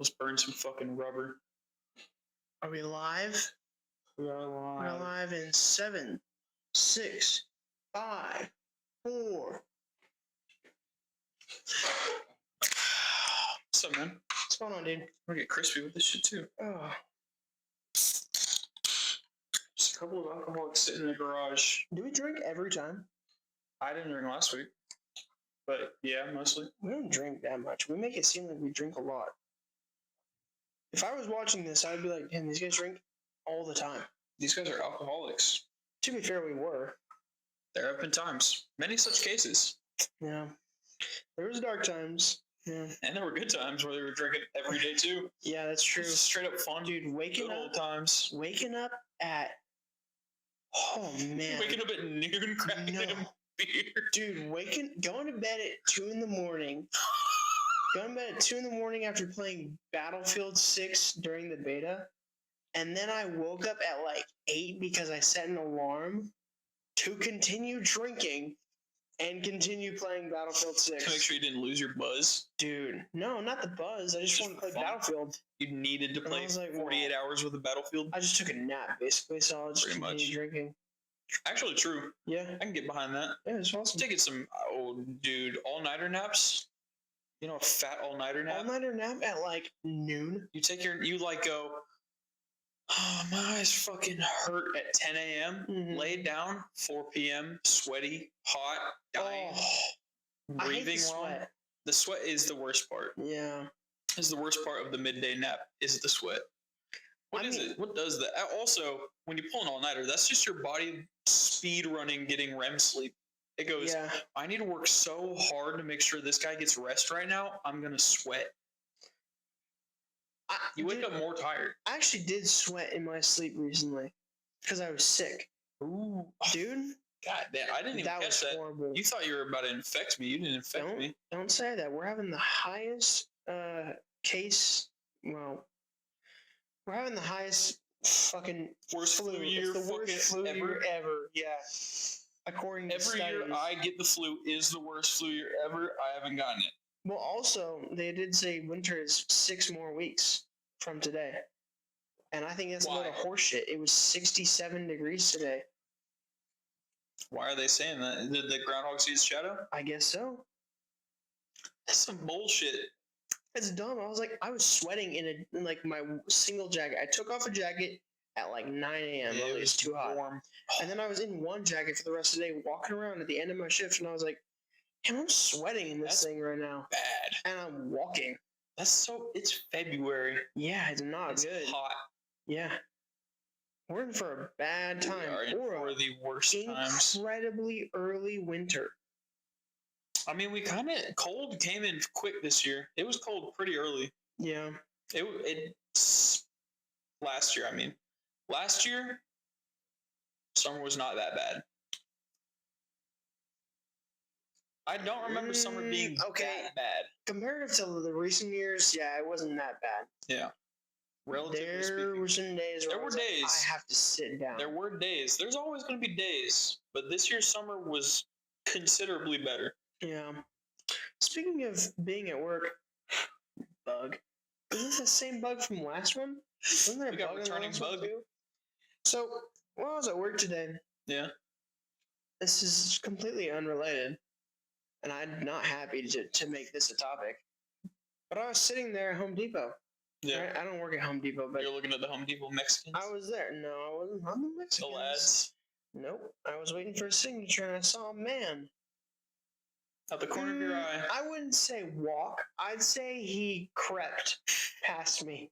Let's burn some fucking rubber. Are we live? We are live. We're live in 7, 6, 5, 4. What's up, man? What's going on, dude? I'm gonna get crispy with this shit too. Oh. Just a couple of alcoholics sitting in the garage. Do we drink every time? I didn't drink last week, but yeah, mostly. We don't drink that much. We make it seem like we drink a lot. If I was watching this, I'd be like, damn, these guys drink all the time. These guys are alcoholics. To be fair, we were. There have been times, many such cases. Yeah. There was dark times. Yeah. And there were good times where they were drinking every day too. Yeah, that's true. Straight up fun, dude. Waking good up old times. Waking up at man. Waking up at noon, cracking a beer. Dude, going to bed at 2 in the morning. Going to bed at 2 in the morning after playing Battlefield 6 during the beta. And then I woke up at like 8 because I set an alarm to continue drinking and continue playing Battlefield 6. To make sure you didn't lose your buzz. Dude, no, not the buzz. I just wanted to play Battlefield. You needed to play like, 48 hours with a Battlefield? I just took a nap, basically, so I just continued drinking. Actually, true. Yeah. I can get behind that. Yeah, it's awesome. Taking some, all-nighter naps. You know, a fat all-nighter nap? All-nighter nap at like noon? You go, oh, my eyes fucking hurt at 10 a.m. Mm-hmm. Laid down, 4 p.m., sweaty, hot, dying, breathing wrong. The sweat is the worst part. Yeah. Is the worst part of the midday nap is the sweat. What is it? What does that? Also, when you pull an all-nighter, that's just your body speed running, getting REM sleep. It goes, yeah. I need to work so hard to make sure this guy gets rest right now. I'm going to sweat. You wake up more tired. I actually did sweat in my sleep recently because I was sick. Ooh. Dude. God damn, I didn't even catch that. Horrible. You thought you were about to infect me. You didn't infect me. Don't say that. We're having the highest case. Well, we're having the highest fucking worst flu year. It's the worst flu year ever. Yeah. According to every year I get the flu is the worst flu year ever. I haven't gotten it. Well, also, they did say winter is 6 more weeks from today. And I think that's a lot of horseshit. It was 67 degrees today. Why are they saying that? Did the groundhog see his shadow? I guess so. That's some bullshit. It's dumb. I was sweating in my single jacket. I took off a jacket at like 9 a.m. Yeah, it was too hot. Warm. And then I was in one jacket for the rest of the day, walking around at the end of my shift, and I was like, damn, I'm sweating in this thing right now. Bad. And I'm walking. It's February. Yeah, it's not good. It's hot. Yeah. We're in for a bad time. We are in for the worst times. Incredibly early winter. I mean, cold came in quick this year. It was cold pretty early. Yeah. Last year, I mean. Last year, summer was not that bad. I don't remember summer being that bad. Comparative to the recent years, yeah, it wasn't that bad. Yeah. Relatively speaking. There were some days where I have to sit down. There were days. There's always going to be days. But this year's summer was considerably better. Yeah. Speaking of being at work, bug. Isn't this the same bug from last one? Wasn't there a bug returning bug too? So, when I was at work today, yeah. This is completely unrelated, and I'm not happy to make this a topic. But I was sitting there at Home Depot. Yeah. Right? I don't work at Home Depot, but you're looking at the Home Depot Mexicans. I was there. No, I wasn't on the Mexicans. The lads. Nope. I was waiting for a signature, and I saw a man. At the corner of your eye. I wouldn't say walk. I'd say he crept past me.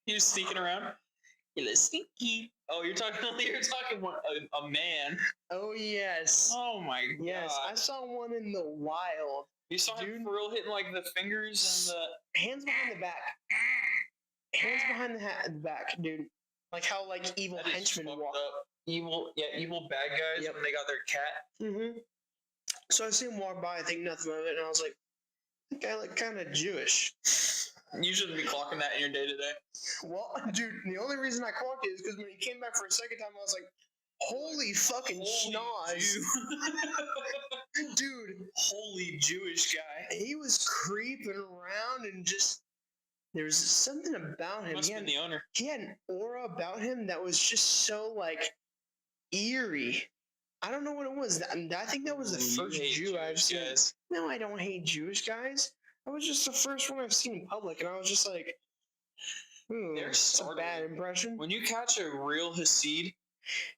He was sneaking around? You little sneaky. Oh, you're talking a man. Oh, yes. Oh, my God. Yes, I saw one in the wild. You saw him for real hitting, like, the fingers and the... Hands behind the back. Hands behind the back, dude. Like how, like, evil henchmen walk. Evil bad guys when they got their cat. Mm-hmm. So I see him walk by, I think nothing of it, and I was like, that guy look kind of Jewish. You shouldn't be clocking that in your day-to-day. Well, dude, the only reason I clocked it is because when he came back for a second time, I was like, Holy fucking schnoz. Dude. Holy Jewish guy. He was creeping around and just... There's something about him. Must have been the owner. He had an aura about him that was just so, like, eerie. I don't know what it was. I think that was the first Jew I've seen. Guys. No, I don't hate Jewish guys. That was just the first one I've seen in public, and I was just like, that's a bad impression. When you catch a real Hasid,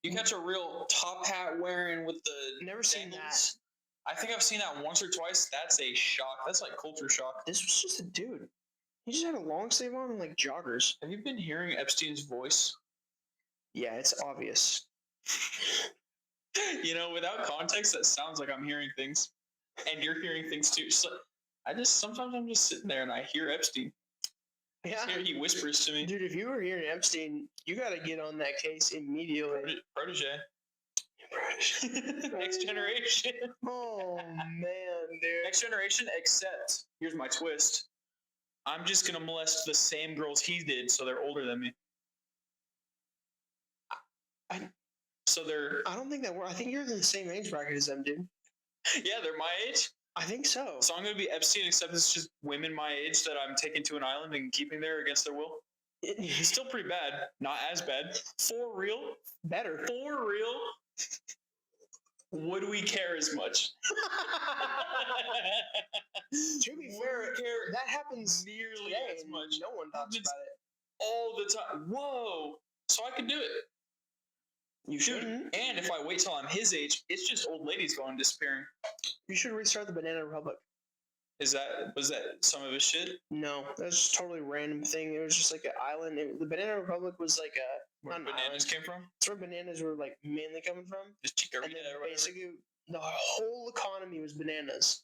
you catch a real top hat wearing with the Never seen that. I think I've seen that once or twice. That's a shock. That's like culture shock. This was just a dude. He just had a long sleeve on and like joggers. Have you been hearing Epstein's voice? Yeah, it's obvious. You know, without context, that sounds like I'm hearing things, and you're hearing things too. So sometimes I'm just sitting there and I hear Epstein. Yeah, he whispers to me. Dude, if you were hearing Epstein, you got to get on that case immediately. Protege. Next generation. Oh man, dude. Next generation, except here's my twist. I'm just gonna molest the same girls he did, so they're older than me. I don't think that I think you're in the same age bracket as them, dude. Yeah, they're my age. I think so. So I'm gonna be Epstein, except it's just women my age that I'm taking to an island and keeping there against their will. It's still pretty bad. Not as bad. For real. Better. For real. Would we care as much? To be fair, that happens nearly as much. No one talks about it all the time. Whoa! So I could do it. You shouldn't. And if I wait till I'm his age, it's just old ladies going disappearing. You should restart the Banana Republic. Was that some of his shit? No, that's just a totally random thing. It was just like an island. The Banana Republic was like where bananas came from? That's where bananas were like mainly coming from. Just chicory. And then basically the whole economy was bananas.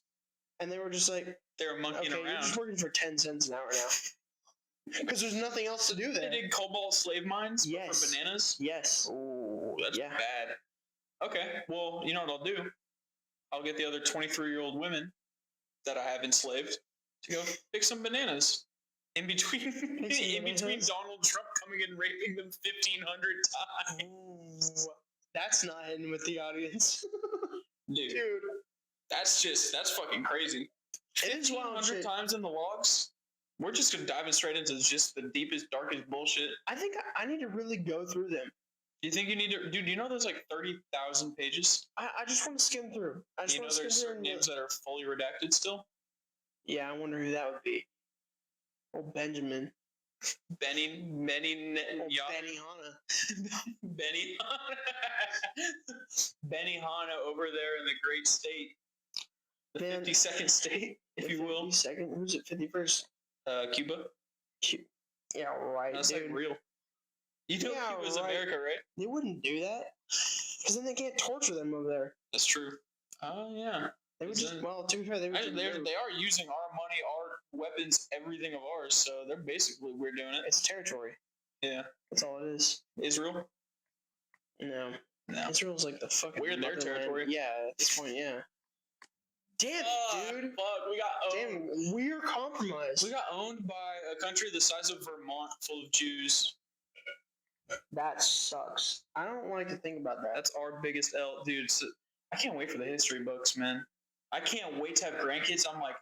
And they were just like, they were monkeying around. You're just working for 10 cents an hour now. Because there's nothing else to do there. They did cobalt slave mines for bananas? Yes. Oh, that's bad. Okay, well, you know what I'll do? I'll get the other 23-year-old women that I have enslaved to go pick some bananas. In between Donald Trump coming and raping them 1,500 times. Ooh, that's not hitting with the audience. Dude. That's fucking crazy. 1,500 times in the logs? We're just gonna dive straight into just the deepest, darkest bullshit. I think I need to really go through them. Do you think you need to? Dude, do you know there's like 30,000 pages? I just want to skim through. You know there's certain names that are fully redacted still? Yeah, I wonder who that would be. Oh, Benjamin. Benny Hanna. Benny Hanna over there in the great state. The 52nd state, if you will. 52nd? Who's it? 51st? Cuba. Yeah, right. That's dude. like real. You know Cuba's America, right? They wouldn't do that. Because then they can't torture them over there. That's true. Oh, yeah. They would just, well, to be fair, they are using our money, our weapons, everything of ours, so they're basically, we're doing it. It's territory. Yeah. That's all it is. Israel? No. Israel's like the fucking... We're in their territory. Yeah, at this point, yeah. Damn, dude. Fuck, we got owned. Damn, we're compromised. We got owned by a country the size of Vermont full of Jews. That sucks. I don't like to think about that. That's our biggest L. Dude, so I can't wait for the history books, man. I can't wait to have grandkids. I'm like,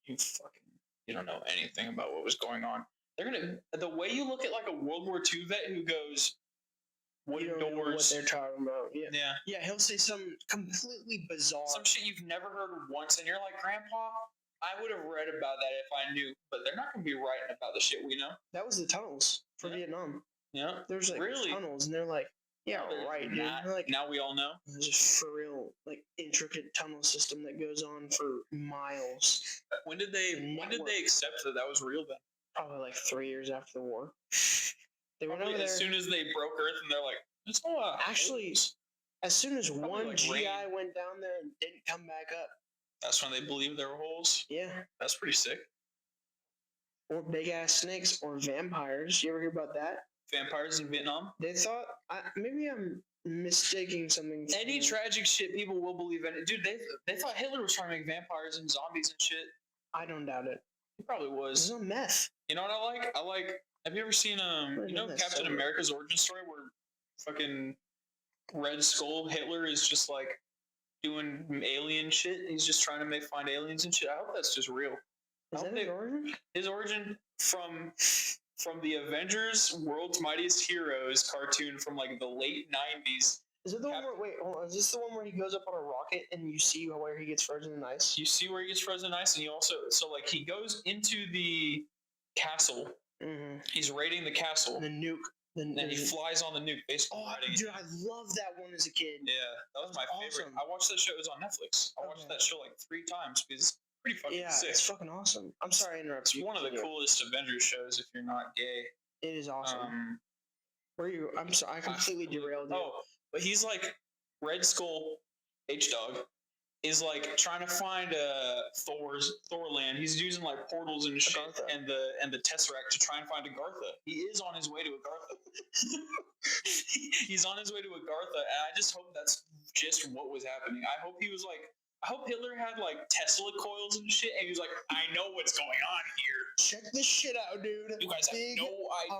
you don't know anything about what was going on. The way you look at like a World War II vet who goes, you don't know what they're talking about. Yeah. Yeah, he'll say some completely bizarre. Some shit you've never heard once, and you're like, Grandpa, I would have read about that if I knew, but they're not going to be writing about the shit we know. That was the tunnels for Vietnam. Yeah. There's like tunnels, and they're like, yeah, right, dude. Like, now we all know. There's a for real, like, intricate tunnel system that goes on for miles. When did they accept that was real then? Probably like 3 years after the war. They went over there. As soon as they broke Earth, and they're like, it's all actually, as soon as one like GI went down there and didn't come back up. That's when they believed there were holes? Yeah. That's pretty sick. Or big-ass snakes or vampires. You ever hear about that? Vampires in Vietnam? They thought... maybe I'm mistaking something. Any tragic shit, people will believe in it. Dude, they thought Hitler was trying to make vampires and zombies and shit. I don't doubt it. He probably was. There's no meth. You know what I like? Have you ever seen Captain America's origin story where fucking Red Skull Hitler is just like doing alien shit. He's just trying to find aliens and shit. I hope that's just real. Is that his origin? His origin from the Avengers World's Mightiest Heroes cartoon from like the late 90s. Is it the one where, wait, hold on, is this the one where he goes up on a rocket and you see where he gets frozen in ice? You see where he gets frozen in ice, and you also, so like he goes into the castle. Mm-hmm. He's raiding the castle. The nuke. And then he flies on the nuke, basically. Oh, dude, I loved that one as a kid. Yeah, that was my favorite. I watched that show. It was on Netflix. I watched that show like 3 times because it's pretty fucking sick. It's fucking awesome. I'm sorry to interrupt you. It's one of the coolest Avengers shows if you're not gay. It is awesome. Where are you? I'm sorry, I completely derailed you. Oh, but he's like Red Skull H-Dog is like trying to find Thorland. He's using like portals and shit and the Tesseract to try and find Agartha. He is on his way to Agartha. He's on his way to Agartha, and I just hope that's just what was happening. I hope Hitler had like Tesla coils and shit, and he was like, I know what's going on here. Check this shit out, dude. You guys have no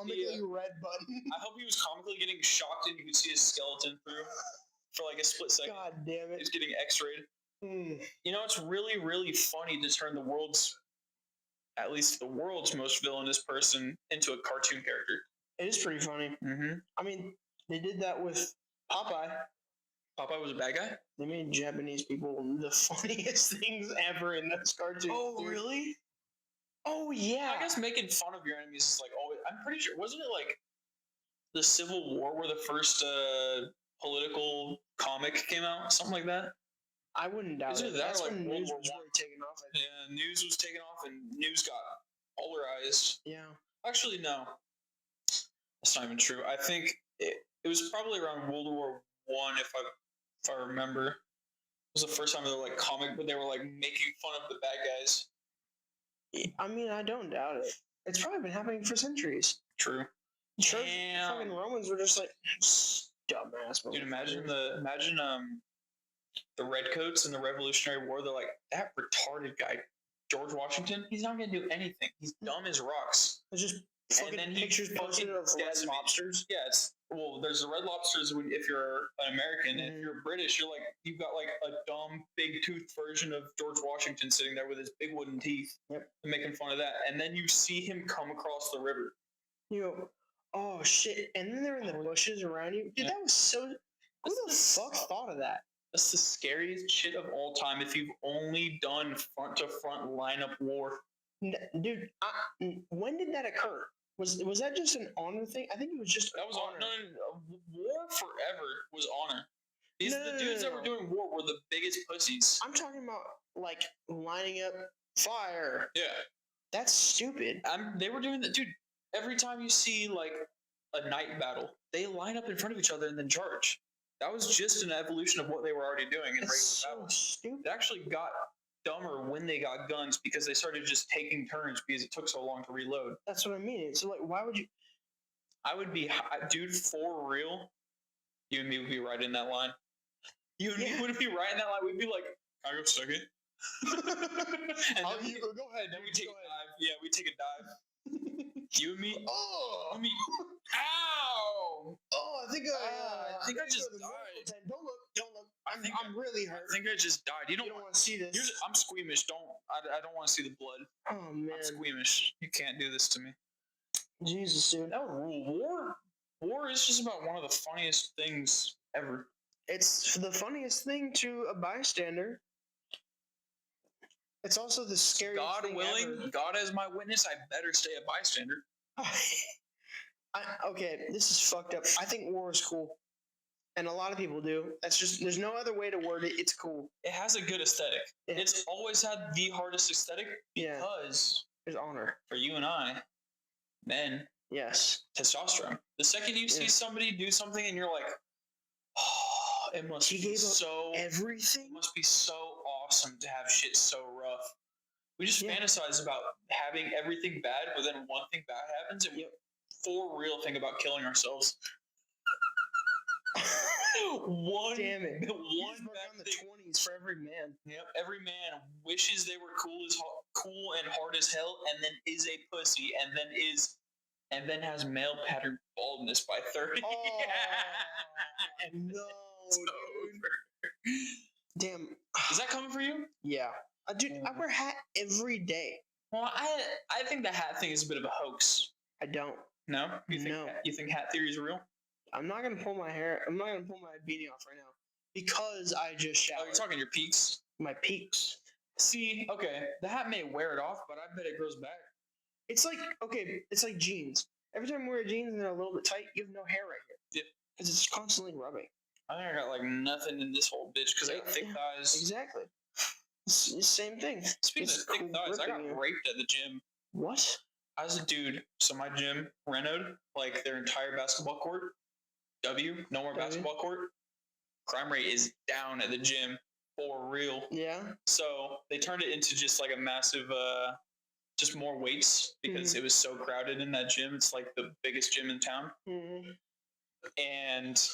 idea. Comically red button. I hope he was comically getting shocked and you could see his skeleton through for like a split second. God damn it. He's getting x-rayed. You know, it's really, really funny to turn at least the world's most villainous person into a cartoon character. It is pretty funny. Mm-hmm. I mean, they did that with Popeye. Popeye was a bad guy? They made Japanese people the funniest things ever in those cartoons. Oh, dude. Really? Oh, yeah. I guess making fun of your enemies is like always. I'm pretty sure. Wasn't it like the Civil War where the first political comic came out? Something like that? I wouldn't doubt it. That's like when news was really taken off. Yeah, news was taken off and news got polarized. Yeah. Actually, no. That's not even true. I think it was probably around World War I, if I remember. It was the first time they were like comic, but they were like making fun of the bad guys. I mean, I don't doubt it. It's probably been happening for centuries. True. Fucking Romans were just like dumbass. Dude, imagine the redcoats in the Revolutionary War. They're like, that retarded guy, George Washington. He's not gonna do anything. He's dumb as rocks. It's just fucking pictures posted of red lobsters. Yeah, there's the red lobsters if you're an American, and if you're British, you've got like a dumb big toothed version of George Washington sitting there with his big wooden teeth, and making fun of that. And then you see him come across the river. You go, oh shit! And then they're in the bushes around you, dude. That was so. Who the fuck thought of that? That's the scariest shit of all time. If you've only done front to front lineup war, dude. When did that occur? Was that just an honor thing? I think it was just that was honor. War forever was honor. The dudes that were doing war were the biggest pussies. I'm talking about like lining up fire. Yeah, that's stupid. They were doing that, dude. Every time you see like a night battle, they line up in front of each other and then charge. That was just an evolution of what they were already doing in regular battle. Stupid. It actually got dumber when they got guns because they started just taking turns because it took so long to reload. That's what I mean. So like, why would you? I would be, dude, for real. You and me would be right in that line. You and me would be right in that line. We'd be like, can I go second? And then you go ahead. Then we take a dive. Yeah, we take a dive. You and me. Oh. You and me. Ow. Oh, I think I just died. Don't look. I'm really hurt. I think I just died. You don't want to see this. I'm squeamish. I don't want to see the blood. Oh man. I'm squeamish. You can't do this to me. Jesus, dude. That would rule. War is just about one of the funniest things ever. It's the funniest thing to a bystander. It's also the scariest thing ever. God as my witness, I better stay a bystander. Okay, this is fucked up. I think war is cool. And a lot of people do. There's no other way to word it. It's cool. It has a good aesthetic. Yeah. It's always had the hardest aesthetic because there's honor. For you and I, men. Yes. Testosterone. The second you see somebody do something and you're like, oh, it must be so everything. It must be so awesome to have shit so rough. We just fantasize about having everything bad, but then one thing bad happens and we for real think about killing ourselves. Damn it. One back in the 20s for every man. Yep, every man wishes they were cool and hard as hell, and then is a pussy, and then is and then has male pattern baldness by 30. Oh, no, dude. Damn. Is that coming for you? Yeah. Dude, I wear a hat every day. Well, I think the hat thing is a bit of a hoax. I don't. No? No. You think hat theory is real? I'm not gonna pull my hair. I'm not gonna pull my beanie off right now because I just showered. Oh, you're talking your peaks? My peaks. See, okay, the hat may wear it off, but I bet it grows back. It's like it's like jeans. Every time I wear jeans and they're a little bit tight, you have no hair right here. Yep. Because it's constantly rubbing. I think I got like nothing in this whole bitch because I got thick thighs. Exactly. It's the same thing. Speaking of thick thighs, I got raped at the gym. What? I was a dude, so my gym renoed like their entire basketball court. No more basketball court. Crime rate is down at the gym for real. Yeah. So they turned it into just like a massive, just more weights because it was so crowded in that gym. It's like the biggest gym in town. Mm-hmm. And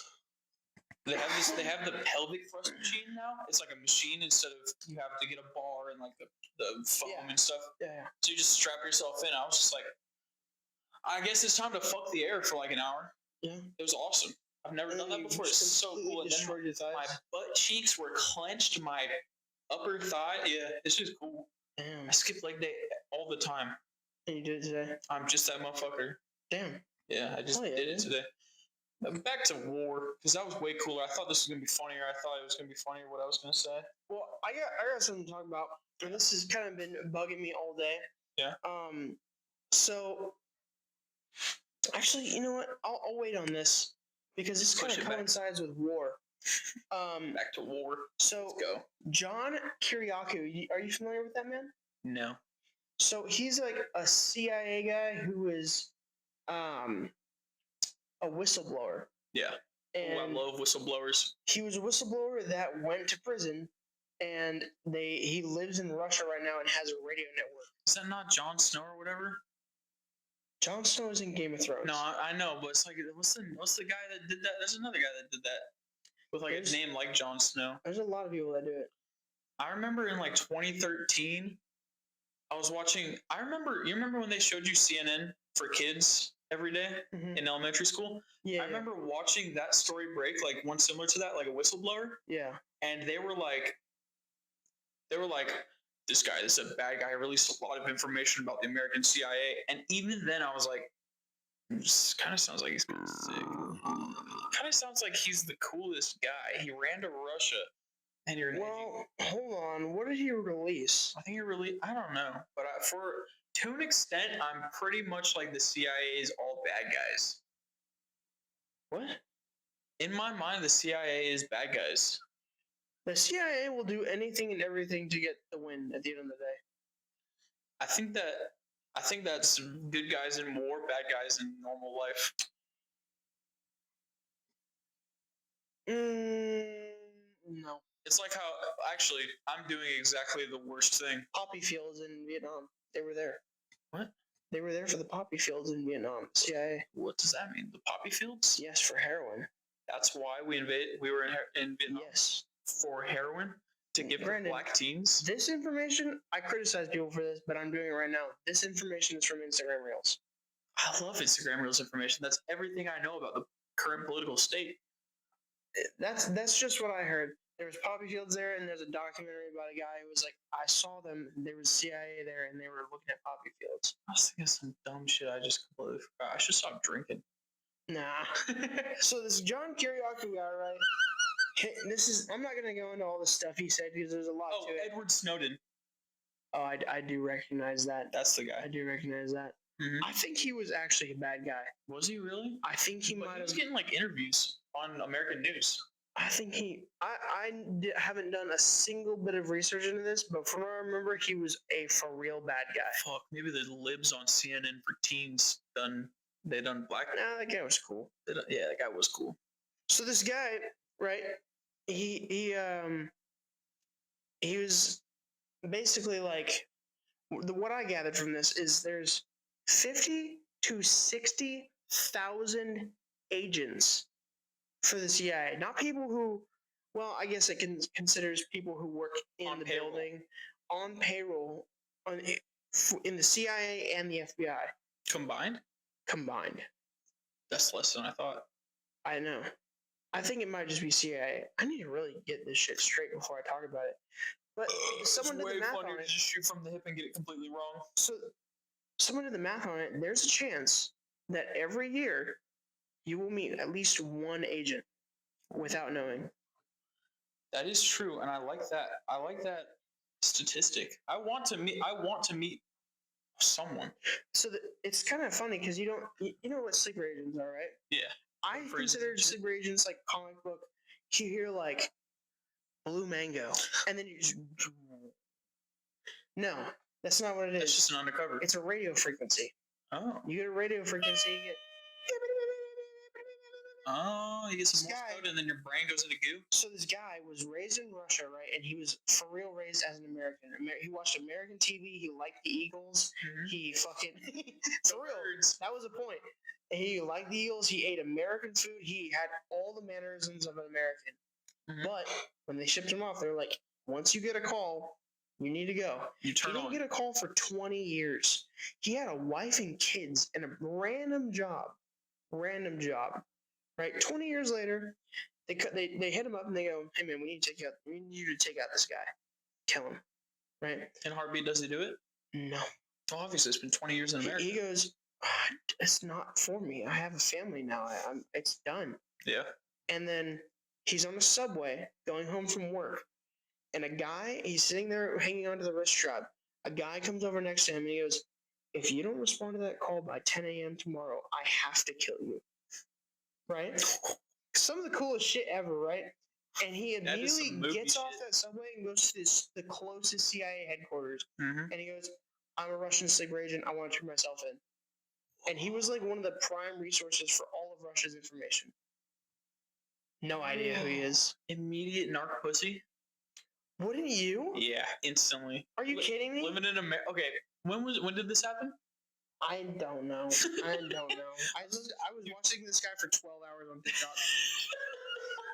they have the pelvic thrust machine now. It's like a machine instead of you have to get a bar and like the foam and stuff. Yeah. So you just strap yourself in. I was just like, I guess it's time to fuck the air for like an hour. Yeah. It was awesome. I've never done that before. It's so cool. And then my butt cheeks were clenched. My upper thigh. Yeah, it's just cool. Damn. I skip leg day all the time. And you did it today? I'm just that motherfucker. Damn. Yeah, I just did it today. Back to war, because that was way cooler. I thought this was going to be funnier. I thought it was going to be funnier what I was going to say. Well, I got something to talk about, and this has kind of been bugging me all day. Yeah. So, actually, you know what? I'll wait on this, because this kind of coincides with war. Back to war. So, let's go. John Kiriakou, are you familiar with that man? No. So, he's like a CIA guy who is, a whistleblower. Yeah. And I love whistleblowers. He was a whistleblower that went to prison, and he lives in Russia right now and has a radio network. Is that not Jon Snow or whatever? Jon Snow is in Game of Thrones. No, I know, but it's like what's the guy that did that? There's another guy that did that with like a name like Jon Snow. There's a lot of people that do it. I remember in like 2013, I was watching. You remember when they showed you CNN for kids every day in elementary school? Yeah. I remember watching that story break, like one similar to that, like a whistleblower. Yeah. And they were like, this guy is a bad guy. Released a lot of information about the American CIA, and even then, I was like, this kind of sounds like he's kind of sick. Kind of sounds like he's the coolest guy. He ran to Russia, and hold on. What did he release? I think he I don't know, but to an extent, I'm pretty much like the CIA is all bad guys. What? In my mind, the CIA is bad guys. The CIA will do anything and everything to get the win at the end of the day. I think that's good guys in war, bad guys in normal life. No. It's like how, actually, I'm doing exactly the worst thing. Poppy fields in Vietnam. They were there. What? They were there for the poppy fields in Vietnam. CIA. What does that mean? The poppy fields? Yes, for heroin. That's why we were in Vietnam? Yes. For heroin? To give to black teens? This information, I criticize people for this, but I'm doing it right now. This information is from Instagram Reels. I love Instagram Reels information. That's everything I know about the current political state. That's just what I heard. There was poppy fields there, and there's a documentary about a guy who was like, I saw them, and there was CIA there, and they were looking at poppy fields. I was thinking some dumb shit I just completely forgot. I should stop drinking. Nah. So this John Kiriakou guy, right? I'm not going to go into all the stuff he said because there's a lot to it. Edward Snowden. Oh, I do recognize that. That's the guy. I do recognize that. Mm-hmm. I think he was actually a bad guy. Was he really? I think he might have. He was getting like interviews on American news. I think I haven't done a single bit of research into this, but from what I remember, he was a for real bad guy. Fuck, maybe the libs on CNN for teens done black. Nah, that guy was cool. Yeah, that guy was cool. So this guy, right? He was basically like, what I gathered from this is there's 50 to 60,000 agents for the CIA, not people who, well, I guess it considers people who work in the building on payroll in the CIA and the FBI combined. combined. That's less than I thought. I know. I think it might just be CIA. I need to really get this shit straight before I talk about it. But someone did the math on it. To just shoot from the hip and get it completely wrong. So someone did the math on it. There's a chance that every year you will meet at least one agent without knowing. That is true, and I like that. I like that statistic. I want to meet someone. So it's kind of funny because you know what sleeper agents are, right? Yeah. I consider sleeper agents like comic book. You hear like blue mango, and then you just no, that's not what it is. It's just an undercover. It's a radio frequency. Oh. You get a radio frequency. You get. You get some Morse code, and then your brain goes into goo. So this guy was raised in Russia, right? And he was for real raised as an American. He watched American TV. He liked the Eagles. Mm-hmm. He fucking for real. That was the point. He liked the Eagles. He ate American food. He had all the mannerisms of an American. Mm-hmm. But when they shipped him off, they were like, once you get a call, you need to go. He didn't get a call for 20 years. He had a wife and kids and a random job. Right, 20 years later, they hit him up and they go, "Hey man, we need you to take out this guy, kill him." Right? In heartbeat, does he do it? No. Well, obviously, it's been 20 years in America. He goes, "It's not for me. I have a family now. It's done." Yeah. And then he's on the subway going home from work, and he's sitting there hanging onto the wrist strap. A guy comes over next to him and he goes, "If you don't respond to that call by 10 a.m. tomorrow, I have to kill you." Right? Some of the coolest shit ever, right? And he immediately gets off that subway and goes to the closest CIA headquarters. Mm-hmm. And he goes, "I'm a Russian sleeper agent. I want to turn myself in." And he was like one of the prime resources for all of Russia's information. No idea who he is. Immediate narc pussy. Wouldn't you? Yeah, instantly. Are you kidding me? Living in America. Okay, when did this happen? I don't know. I was watching this guy for 12 hours on TikTok.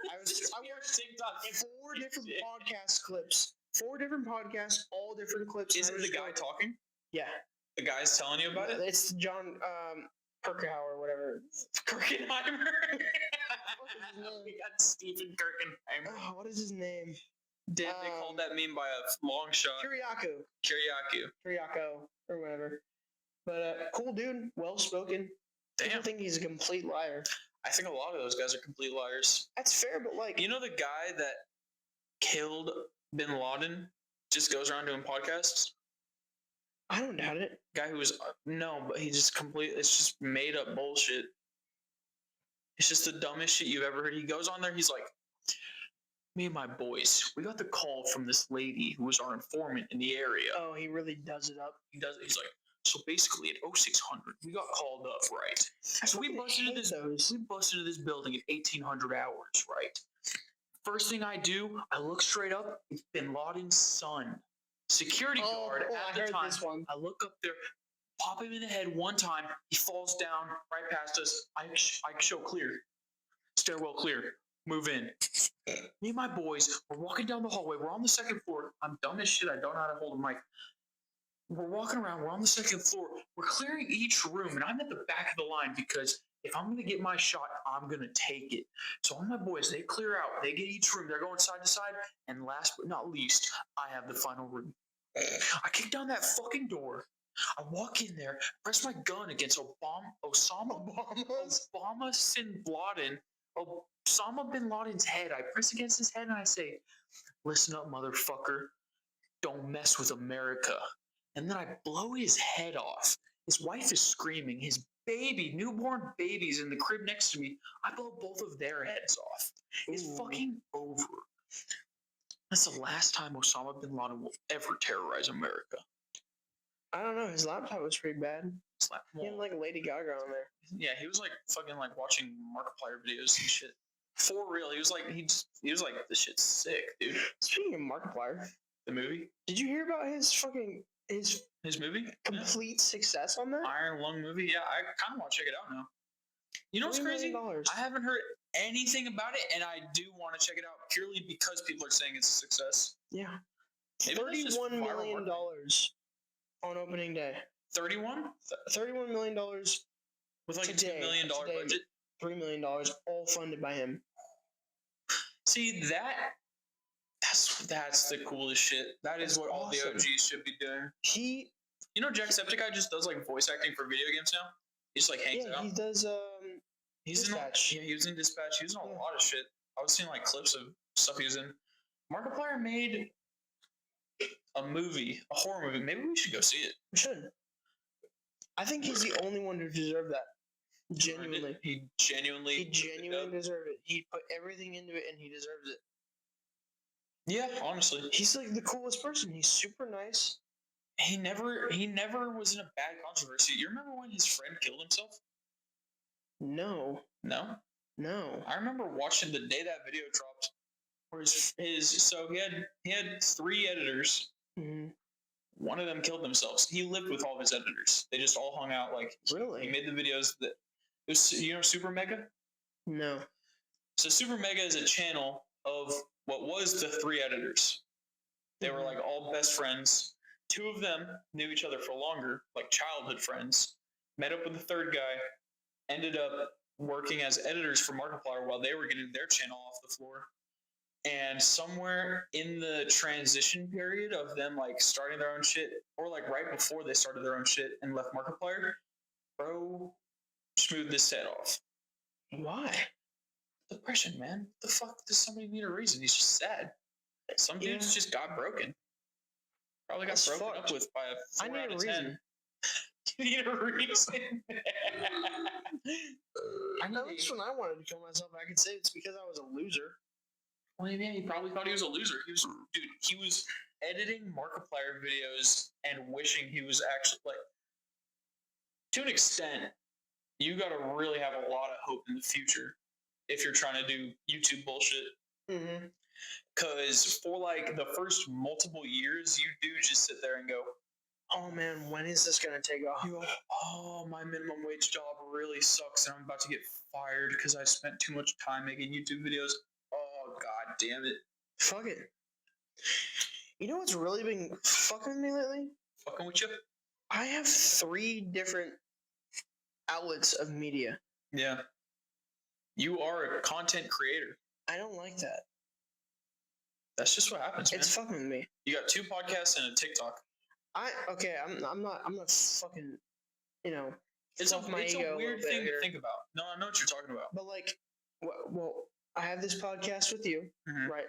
I watched TikTok. 4 different podcast clips. 4 different podcasts, all different clips. Is it the guy talking? Yeah. The guy's telling you about it? It's John Kirkenhauer or whatever. Kirkenheimer? We got Stephen Kirkenheimer. Oh, what is his name? They called that meme by a long shot. Kiriakou or whatever. But cool dude, well spoken. Damn. I think he's a complete liar. I think a lot of those guys are complete liars. That's fair, but like, you know, the guy that killed Bin Laden just goes around doing podcasts. I don't doubt it. Guy who was but he just it's just made up bullshit. It's just the dumbest shit you've ever heard. He goes on there, he's like, "Me and my boys, we got the call from this lady who was our informant in the area." Oh, he really does it up. He does it. He's like, "So basically at 0600, we got called up, right? So we busted into this building at 1800 hours, right? First thing I do, I look straight up. It's Bin Laden's son, security guard at the time. This one. I look up there, pop him in the head one time. He falls down right past us. I show clear, stairwell clear. Move in. Me and my boys, we're walking down the hallway. We're on the 2nd floor. I'm dumb as shit. I don't know how to hold a mic. We're walking around. We're on the 2nd floor. We're clearing each room, and I'm at the back of the line because if I'm going to get my shot, I'm going to take it. So all my boys, they clear out. They get each room. They're going side to side. And last but not least, I have the final room. I kick down that fucking door. I walk in there, press my gun against Osama bin Laden's head. I press against his head and I say, "Listen up, motherfucker. Don't mess with America." And then I blow his head off. His wife is screaming. His newborn baby's in the crib next to me. I blow both of their heads off. It's fucking over. That's the last time Osama bin Laden will ever terrorize America. I don't know. His laptop was pretty bad. He had like Lady Gaga on there. Yeah, he was like fucking like watching Markiplier videos and shit. For real, he was like, this shit's sick, dude. Speaking of Markiplier, the movie. Did you hear about his movie? Complete success on that? Iron Lung movie. Yeah, I kind of want to check it out now. You know what's crazy? I haven't heard anything about it, and I do want to check it out purely because people are saying it's a success. Yeah. $31 million on opening day. 31? $31 million with like a $2 million budget. $3 million, all funded by him. See, that's the coolest shit. That's what all the OGs should be doing. You know, Jacksepticeye just does like voice acting for video games now. He just like hangs out. Yeah, he does. He's Dispatch. he was in Dispatch. He was in a lot of shit. I was seeing like clips of stuff he was in. Markiplier made a horror movie. Maybe we should go see it. We should. I think he's the only one to deserve that. Genuinely. He genuinely deserved it. He put everything into it, and he deserves it. Yeah, honestly. He's like the coolest person. He's super nice. He never was in a bad controversy. You remember when his friend killed himself? No. I remember watching the day that video dropped. Where so he had 3 editors. Mm-hmm. One of them killed themselves. He lived with all of his editors. They just all hung out. Like really, he made the videos that. It was, you know, Super Mega? No. So Super Mega is a channel of what was the 3 editors. They were like all best friends. 2 of them knew each other for longer, like childhood friends. Met up with the 3rd guy. Ended up working as editors for Markiplier while they were getting their channel off the floor. And somewhere in the transition period of them like starting their own shit, or like right before they started their own shit and left Markiplier, bro smoothed this set off. Why? Depression, man. What the fuck does somebody need a reason? He's just sad. Some dudes just got broken. Probably got broken up with by a 4 out of 10. You need a reason. That's when I wanted to kill myself. I could say it's because I was a loser. Well, yeah, he probably thought he was a loser. He was editing Markiplier videos and wishing he was actually like. To an extent, you gotta really have a lot of hope in the future if you're trying to do YouTube bullshit. Mm-hmm. Because for like the first multiple years, you do just sit there and go, "Oh man, when is this gonna take off?" You go, "Oh, my minimum wage job really sucks, and I'm about to get fired because I spent too much time making YouTube videos." Oh god damn it! Fuck it. You know what's really been fucking with me lately? Fucking with you? I have 3 different outlets of media. Yeah. You are a content creator. I don't like that. That's just what happens, man. It's fucking with me. You got 2 podcasts and a TikTok. I'm not fucking, you know. It's a weird thing to think about. No, I know what you're talking about. But like, well, I have this podcast with you, right?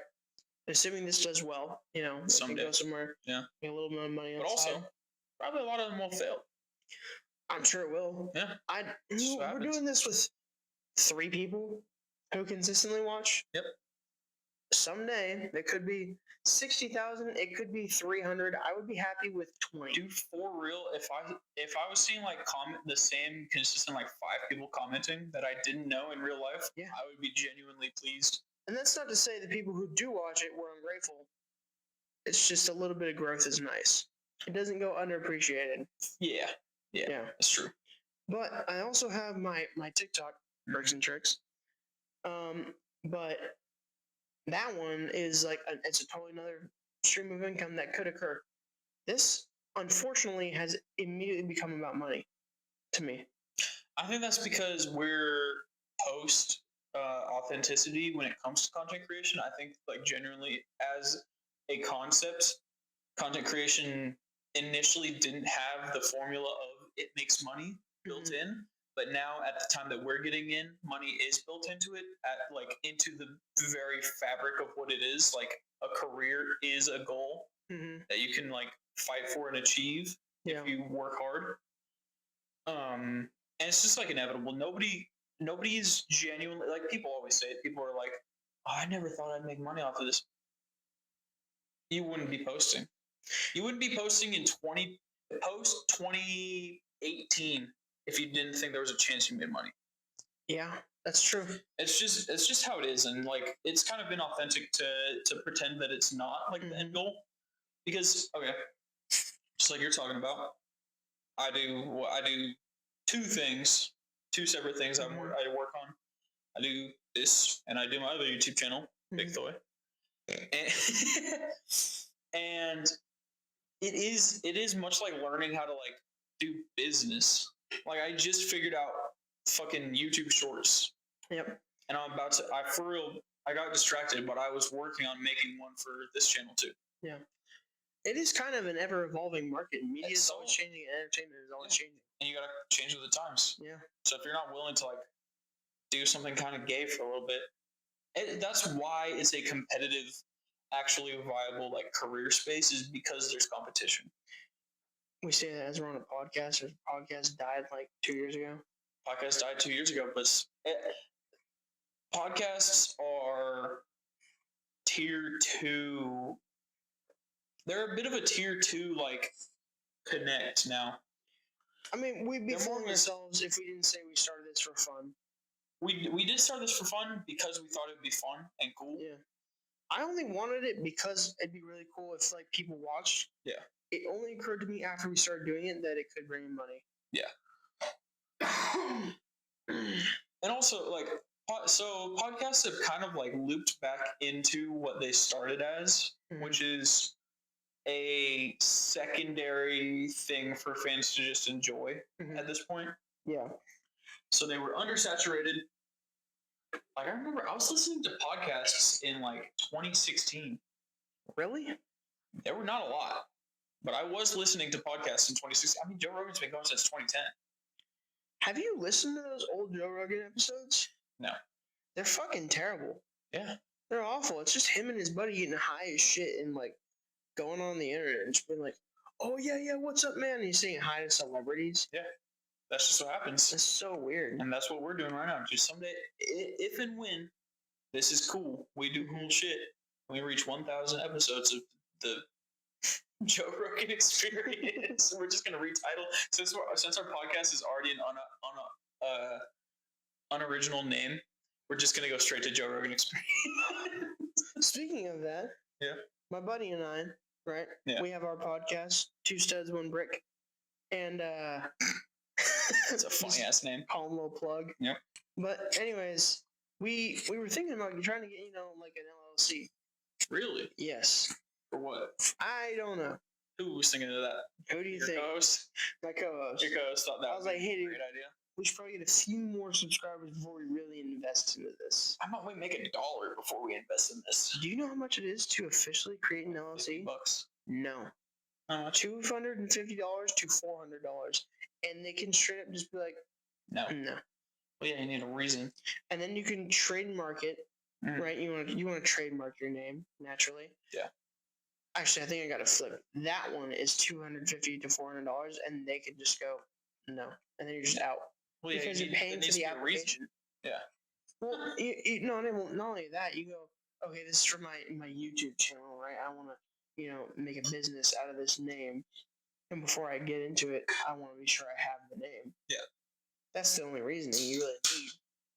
Assuming this does well, you know, someday go somewhere, yeah, make a little bit of money. But also, probably a lot of them will fail. I'm sure it will. Yeah, we're doing this with 3 people who consistently watch. Yep. Someday it could be 60,000. It could be 300. I would be happy with 20. Dude, for real, if I was seeing like the same consistent like 5 people commenting that I didn't know in real life, yeah, I would be genuinely pleased. And that's not to say the people who do watch it were ungrateful. It's just a little bit of growth is nice. It doesn't go underappreciated. Yeah, that's true. But I also have my TikTok tricks and tricks. But that one is like it's a totally another stream of income that could occur. This, unfortunately, has immediately become about money to me. I think that's because we're post authenticity when it comes to content creation. I think like genuinely as a concept, content creation initially didn't have the formula of it makes money built in. But now, at the time that we're getting in, money is built into it, into the very fabric of what it is. Like a career is a goal that you can like fight for and achieve if you work hard. And it's just like inevitable. Nobody's genuinely like people always say it. People are like, "Oh, I never thought I'd make money off of this." You wouldn't be posting. You wouldn't be posting in 2018 if you didn't think there was a chance you made money. Yeah, that's true. It's just how it is, and like it's kind of been authentic to pretend that it's not like the end goal, because just like you're talking about, I do 2 things, 2 separate things I work on. I do this, and I do my other YouTube channel, Big Toy, and it is much like learning how to like do business. Like I just figured out fucking YouTube Shorts. Yep. And I got distracted, but I was working on making one for this channel too. Yeah. It is kind of an ever-evolving market. Media is always changing, and entertainment is always changing. And you gotta change with the times. Yeah. So if you're not willing to like do something kind of gay for a little bit, that's why it's a competitive, actually viable like career space, is because there's competition. We say that as we're on a podcast. Our podcast died like 2 years ago. Podcast died 2 years ago, but podcasts are tier 2. They're a bit of a tier 2 like connect now. I mean, we'd be fooling ourselves if we didn't say we started this for fun. We did start this for fun because we thought it'd be fun and cool. Yeah. I only wanted it because it'd be really cool if like people watched. Yeah. It only occurred to me after we started doing it that it could bring in money. Yeah. And also, like, so podcasts have kind of like looped back into what they started as, which is a secondary thing for fans to just enjoy at this point. Yeah. So they were undersaturated. Like, I remember I was listening to podcasts in like 2016. Really? There were not a lot, but I was listening to podcasts in 2016. I mean, Joe Rogan's been going since 2010. Have you listened to those old Joe Rogan episodes? No. They're fucking terrible. Yeah. They're awful. It's just him and his buddy getting high as shit and like going on the internet and just being like, oh yeah, what's up, man? And he's saying hi to celebrities. Yeah. That's just what happens. That's so weird. And that's what we're doing right now. Just someday, if and when this is cool, we do cool shit. We reach 1,000 episodes of the Joe Rogan Experience. We're just gonna retitle since our podcast is already an unoriginal name. We're just gonna go straight to Joe Rogan Experience. Speaking of that, yeah, my buddy and I, right? Yeah. We have our podcast, Two Studs, One Brick, and it's a funny ass name. Call him a little plug. Yep. But anyways, we were thinking about trying to get like an LLC. Really? Yes. For what? I don't know. Who was thinking of that? Who do you think? Co-host? My co-host. Your co-host thought that was like, hey, a dude, great idea. We should probably get a few more subscribers before we really invest into this. How about we make $1 before we invest in this? Do you know how much it is to officially create an LLC? $50. No. How much? $250 to $400, and they can straight up just be like, no. Well, yeah, you need a reason. And then you can trademark it, right? You want to trademark your name naturally. Yeah. Actually, I think I got to flip. That one is $250 to $400, and they could just go no, and then you're just out. Well, yeah, because you're paying for the application. Yeah. Well, not only that, you go, okay, this is for my YouTube channel, right? I want to, make a business out of this name, and before I get into it, I want to be sure I have the name. Yeah. That's the only reasoning you really need.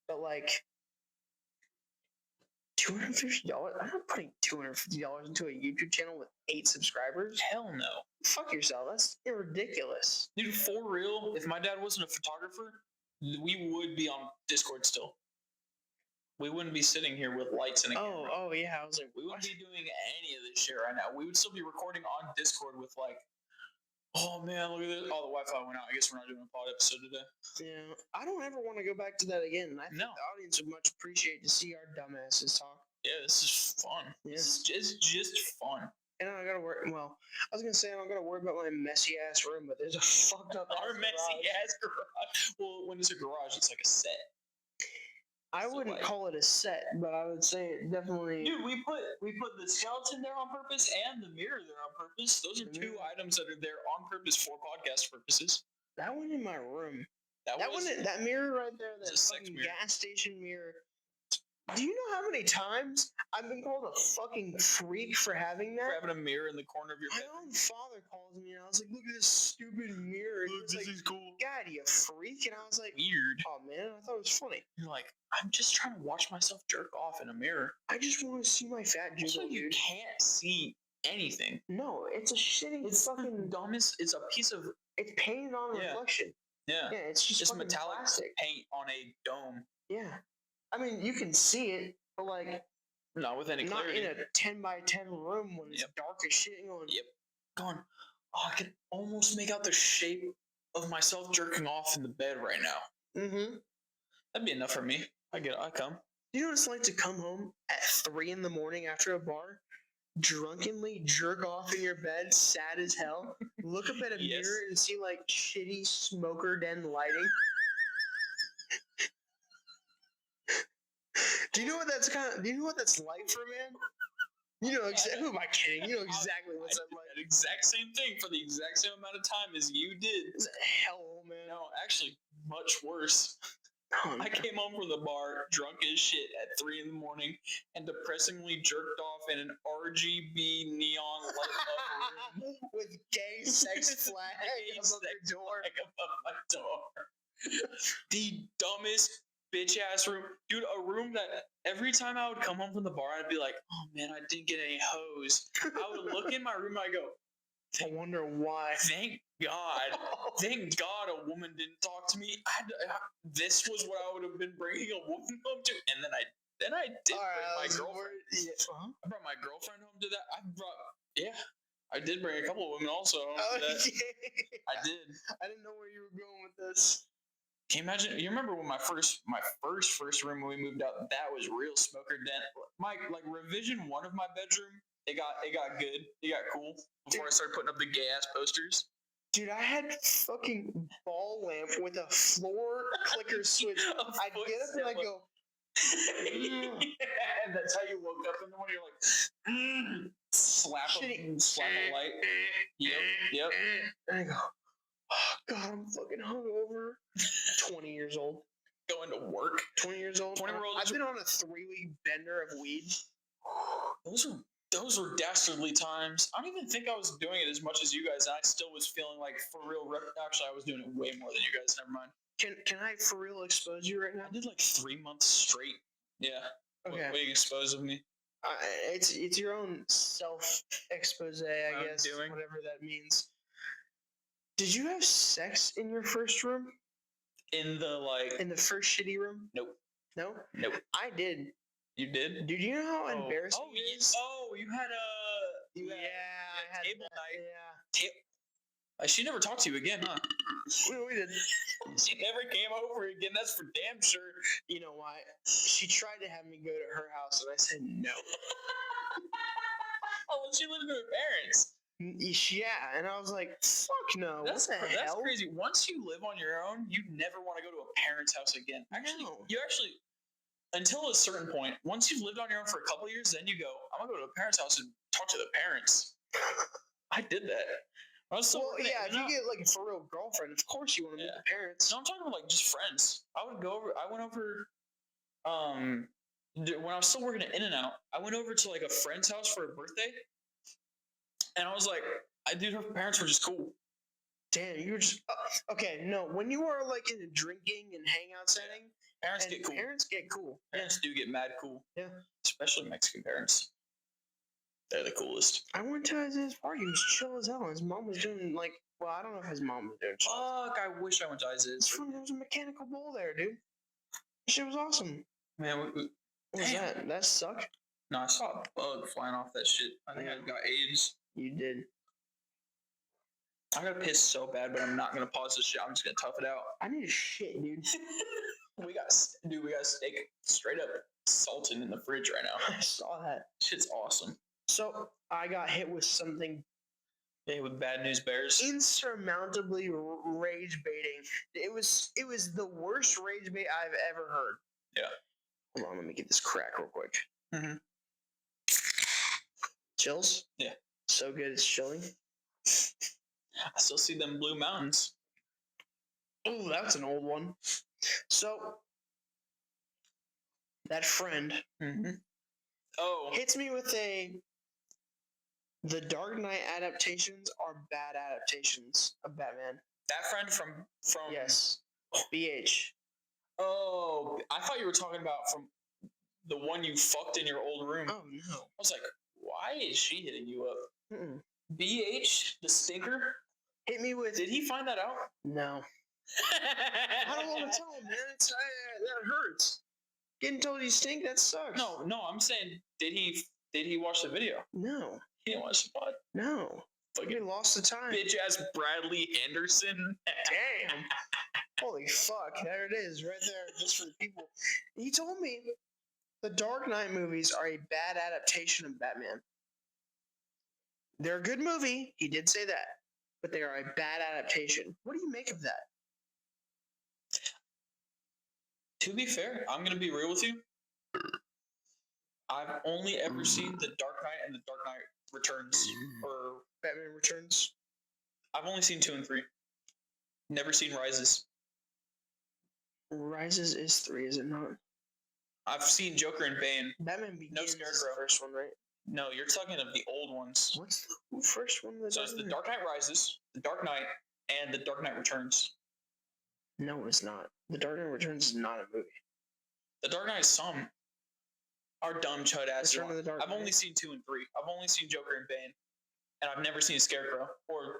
But like, $250? I'm not putting $250 into a YouTube channel with 8 subscribers. Hell no. Fuck yourself. That's ridiculous. Dude, for real, if my dad wasn't a photographer, we would be on Discord still. We wouldn't be sitting here with lights and a camera. Oh yeah. I was like, we wouldn't be doing any of this shit right now. We would still be recording on Discord with like, oh man, look at this. Oh, the Wi-Fi went out. I guess we're not doing a pod episode today. Yeah, I don't ever want to go back to that again. I think the audience would much appreciate to see our dumbasses talk. Yeah, this is fun. Yeah. It's just fun. And I gotta worry. Well, I was gonna say I don't gotta worry about my messy ass room, but there's a fucked up messy ass garage. Well, when it's a garage, it's like a set. I wouldn't call it a set, but I would say it definitely. Dude, we put the skeleton there on purpose and the mirror there on purpose. Those are 2 items that are there on purpose for podcast purposes. That one in my room. That mirror right there, that fucking gas station mirror. Do you know how many times I've been called a fucking freak for having that? For having a mirror in the corner of your bed. My own father calls me and I was like, look at this stupid mirror. Look, this is cool. God, you freak. And I was like, weird. Oh man, I thought it was funny. You're like, I'm just trying to watch myself jerk off in a mirror. I just want to see my fat jiggle, dude. You can't see anything. No, it's a shitty. It's fucking dumbest. It's a piece of. It's painted on reflection. Yeah. Yeah, it's just metallic plastic paint on a dome. Yeah. I mean, you can see it, but like, not with any clarity. Not in a 10 by 10 room when it's dark as shit. Going, I can almost make out the shape of myself jerking off in the bed right now. Mm-hmm. That'd be enough for me. I come. You know what it's like to come home at 3 in the morning after a bar, drunkenly jerk off in your bed, sad as hell, look up at a Yes. mirror and see like shitty smoker den lighting. Do you know what that's like for a man? You know exactly. Who am I kidding? You know exactly what's that like. That exact same thing for the exact same amount of time as you did. It's a hell, man. No, actually, much worse. Oh, I came home from the bar, drunk as shit at 3 in the morning, and depressingly jerked off in an RGB neon light up room with gay sex flag above your door. Above my door. The dumbest bitch ass room, dude. A room that every time I would come home from the bar, I'd be like, "Oh man, I didn't get any hoes." I would look in my room, and I go, I wonder why. Thank God. Thank God a woman didn't talk to me. This was what I would have been bringing a woman home to. And then I did bring my girlfriend. Yeah. Uh-huh. I brought my girlfriend home to that. I did bring a couple of women also home to that. Yeah. I did. I didn't know where you were going with this. Can you imagine? You remember when my first room when we moved out, that was real smoker den. My revision 1 of my bedroom, it got good. It got cool before I started putting up the gay ass posters. Dude, I had fucking ball lamp with a floor clicker switch. I'd get up and I'd go. And that's how you woke up in the morning. You're like, slap a light. Yep. And I go, oh God, I'm fucking hungover. 20 years old. Going to work. 20 years old. I've been on a 3-week bender of weed. Those were dastardly times. I don't even think I was doing it as much as you guys. And I still was feeling like for real. Actually, I was doing it way more than you guys. Never mind. Can I for real expose you right now? I did like 3 months straight. Yeah. Okay. What do you expose of me? It's your own self expose, I guess. Whatever that means. Did you have sex in your first room? In the first shitty room? Nope. No? Nope. I did. You did? Dude, you know how embarrassing it is? You had a table night. Yeah. She never talked to you again, huh? We did. She never came over again. That's for damn sure. You know why? She tried to have me go to her house, and I said no. Well, she lived with her parents. Yeah, and I was like, fuck no. That's crazy. Once you live on your own, you never want to go to a parent's house again. Actually, until a certain point, once you've lived on your own for a couple of years, then you go, I'm going to go to a parent's house and talk to the parents. I did that. If you get like a for real girlfriend, of course you want to meet the parents. No, I'm talking about like just friends. I went over, when I was still working at In-N-Out, I went over to like a friend's house for a birthday. And I was like, her parents were just cool. Damn, you were just, okay, no, when you are like in a drinking and hangout setting, parents get cool. Parents do get mad cool. Yeah. Especially Mexican parents. They're the coolest. I went to Isaiah's party. He was chill as hell. His mom was doing I don't know if his mom was doing chill. Fuck, I wish I went to Isaiah's. There was a mechanical bull there, dude. That shit was awesome. Man, what was that? That suck? No, I saw a bug flying off that shit. I think I got AIDS. You did. I gotta piss so bad, but I'm not gonna pause this shit. I'm just gonna tough it out. I need a shit, dude. We got steak straight up salted in the fridge right now. I saw that. Shit's awesome. So I got hit with something. Yeah, with bad news bears. Insurmountably rage baiting. It was the worst rage bait I've ever heard. Yeah. Hold on, let me get this crack real quick. Mm-hmm. Chills? Yeah. So good, it's chilling. I still see them blue mountains. Oh, that's an old one. So, that friend hits me with the Dark Knight adaptations are bad adaptations of Batman. That friend from yes, BH. Oh, I thought you were talking about from the one you fucked in your old room. Oh no! I was like, why is she hitting you up? Mm-mm. BH, the stinker, hit me with. Did he find that out? No. I don't want to tell him, man. That hurts. Getting told you stink, that sucks. No. I'm saying, did he watch the video? No. He didn't watch the pod. No. Fucking lost the time. Bitch ass Bradley Anderson. Damn. Holy fuck! There it is, right there, just for the people. He told me the Dark Knight movies are a bad adaptation of Batman. They're a good movie. He did say that, but they are a bad adaptation. What do you make of that? To be fair, I'm gonna be real with you. I've only ever seen The Dark Knight and The Dark Knight Returns, or Batman Returns. I've only seen 2 and 3. Never seen Rises. Rises is 3, is it not? I've seen Joker and Bane. Batman Begins No is the Scarecrow. first one, right? No, you're talking of the old ones. What's the first one? So it's The Dark Knight Rises, The Dark Knight, and The Dark Knight Returns. No, it's not. The Dark Knight Returns is not a movie. The Dark Knight is some. Our dumb chud ass. I've only seen 2 and 3. I've only seen Joker and Bane, and I've never seen Scarecrow or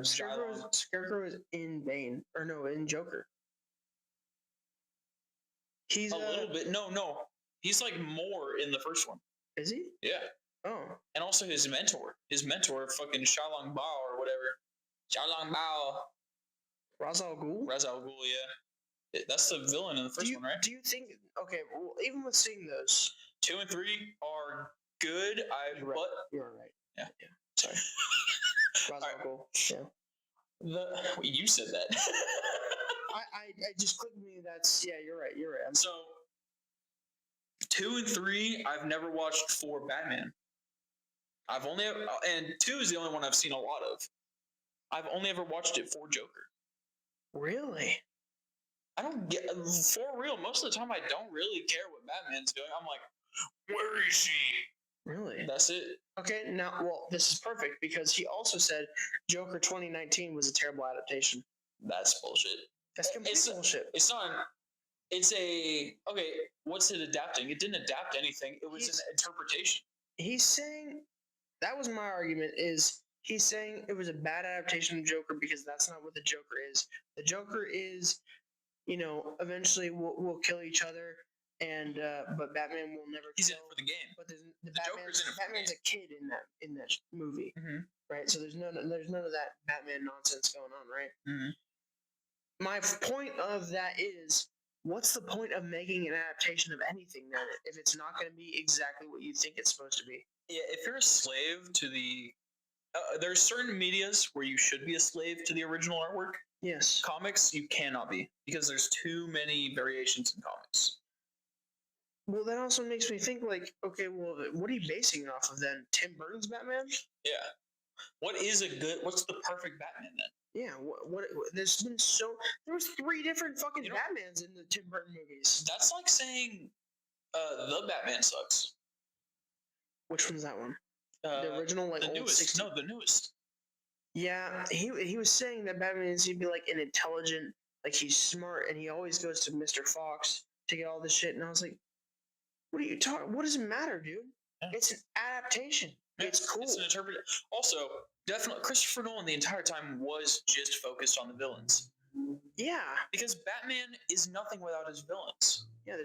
Scarecrow is in Bane, or no, in Joker. He's a little bit. No. He's like more in the first one. Is he? Yeah. Oh. And also his mentor, fucking Xiaolong Bao or whatever. Xiaolong Bao. Ra's al Ghul, yeah. That's the villain in the first one, right? Do you think? Okay, well, even with seeing those, 2 and 3 are good. You're right. Yeah. Sorry. Ra's al Ghul. Yeah. You said that. I just clicked me. You're right. So 2 and 3, I've never watched for Batman. And 2 is the only one I've seen a lot of. I've only ever watched it for Joker. Really? I don't get, for real, most of the time I don't really care what Batman's doing. I'm like, where is he? Really? That's it. Okay, now, well, this is perfect because he also said Joker 2019 was a terrible adaptation. That's bullshit. That's complete bullshit. It's not. Okay, what's it adapting? It didn't adapt anything. It was an interpretation. He's saying, that was my argument, he's saying it was a bad adaptation of Joker because that's not what the Joker is. The Joker is, eventually we'll kill each other, and but Batman will never. He's kill. in it for the game. But Batman's a kid in that movie, right? So there's none of that Batman nonsense going on, right? Mm-hmm. My point of that is, what's the point of making an adaptation of anything then if it's not going to be exactly what you think it's supposed to be? Yeah, if you're a slave to the there's certain medias where you should be a slave to the original artwork. Yes. Comics, you cannot be because there's too many variations in comics. Well, that also makes me think, like, okay, well, what are you basing it off of then? Tim Burton's Batman? Yeah. What's the perfect Batman then? Yeah, there was 3 different fucking Batmans in the Tim Burton movies. That's like saying the Batman sucks. Which one's that one? The original, like, the old newest. 60s? No, the newest. Yeah, he was saying that Batman is going to be like an intelligent, like he's smart, and he always goes to Mr. Fox to get all this shit. And I was like, what are you talking? What does it matter, dude? Yeah. It's an adaptation. Yeah, it's cool. It's an interpretation. Also, definitely, Christopher Nolan the entire time was just focused on the villains. Yeah, because Batman is nothing without his villains. Yeah,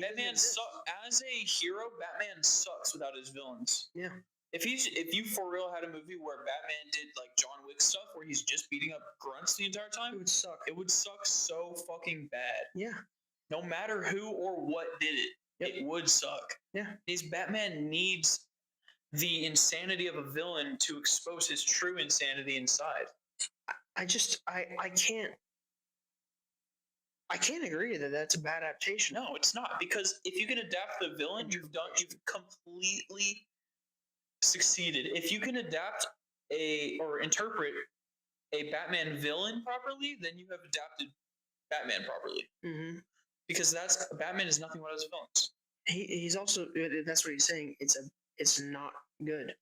Batman as a hero. Batman sucks without his villains. Yeah. If you for real had a movie where Batman did like John Wick stuff, where he's just beating up grunts the entire time, it would suck. It would suck so fucking bad. Yeah. No matter who or what did it, it would suck. Yeah. Batman needs the insanity of a villain to expose his true insanity inside. I can't agree that that's a bad adaptation. No, it's not, because if you can adapt the villain, you've completely succeeded. If you can adapt or interpret a Batman villain properly, then you have adapted Batman properly. Mm-hmm. Because Batman is nothing but his villains. He's also, that's what he's saying. It's not good.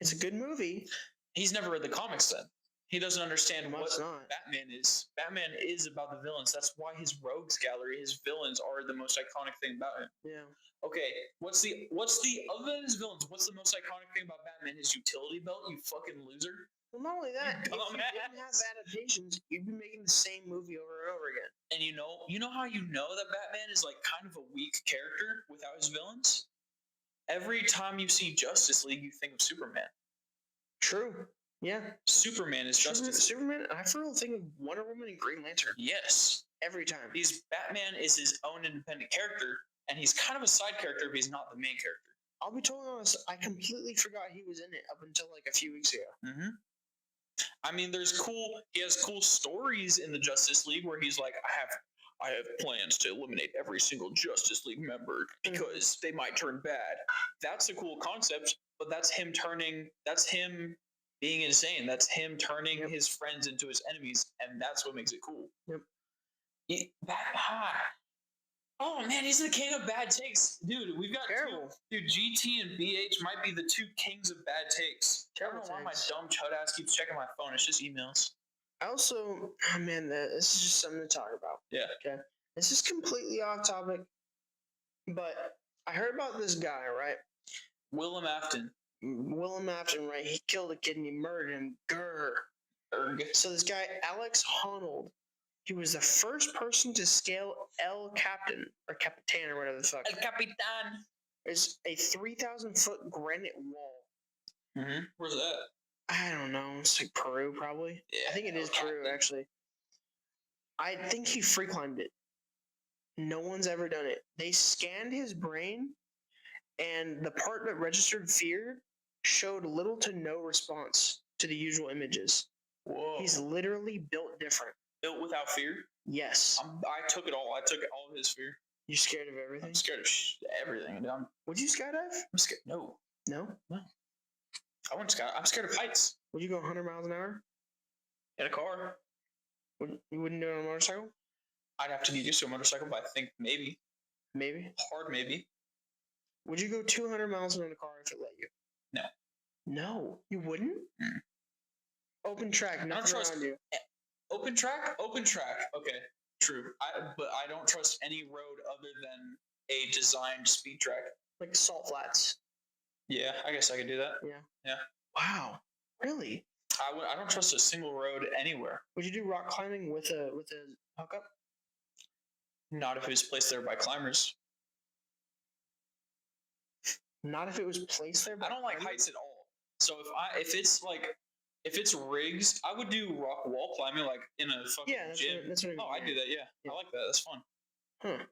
It's a good movie. He's never read the comics then. He doesn't understand what not. Batman is. Batman is about the villains. That's why his rogues gallery, his villains, are the most iconic thing about him. Yeah. Okay, what's the other than his villains? What's the most iconic thing about Batman? His utility belt. You fucking loser. Well, not only that, if you didn't have adaptations, you'd be making the same movie over and over again. And you know how you know that Batman is like kind of a weak character without his villains? Every time you see Justice League, you think of Superman. True. Yeah. Superman is Justice. Superman. I for real think of Wonder Woman and Green Lantern. Yes. Every time. Batman is his own independent character, and he's kind of a side character, but he's not the main character. I'll be totally honest. I completely forgot he was in it up until like a few weeks ago. Mm-hmm. I mean, he has cool stories in the Justice League where he's like, I have plans to eliminate every single Justice League member because they might turn bad. That's a cool concept, but that's him being insane. That's him turning his friends into his enemies, and that's what makes it cool. Yep. Oh man, he's the king of bad takes, dude. We've got GT and BH might be the two kings of bad takes. I don't know why my dumb chud ass keeps checking my phone. It's just emails. I also, this is just something to talk about. Yeah. Okay. This is completely off topic, but I heard about this guy, right? Willem Afton, right? He killed a kid and he murdered him. So this guy, Alex Honnold, he was the first person to scale El Capitan, or Capitan, or whatever the fuck. El Capitan. It's a 3,000-foot granite wall. Mm-hmm. Where's that? I don't know. It's like Peru, probably. Yeah, I think it is Peru, actually. I think he free climbed it. No one's ever done it. They scanned his brain, and the part that registered fear showed little to no response to the usual images. Whoa. He's literally built different. Built without fear? Yes. I took it all. I took all of his fear. You scared of everything? I'm scared of everything. Would you skydive? I'm scared. No. No? No. I wouldn't skydive. I'm scared of heights. Would you go 100 miles an hour? In a car. You wouldn't do it on a motorcycle? I'd have to get used to a motorcycle, but I think maybe. Maybe? Hard maybe. Would you go 200 miles in a car if it let you? No. No? You wouldn't? Mm. Open track, nothing around you. Open track? Open track. Okay, true. But I don't trust any road other than a designed speed track. Like salt flats. Yeah, I guess I could do that. Yeah. Wow. Really? I don't trust a single road anywhere. Would you do rock climbing with a hookup? Not if it was placed there by climbers. Not if it was placed there by I don't like heights at all. So if it's rigs, I would do rock wall climbing like in a fucking gym. That's what I mean. Oh, I do that, yeah. I like that. That's fun. Huh.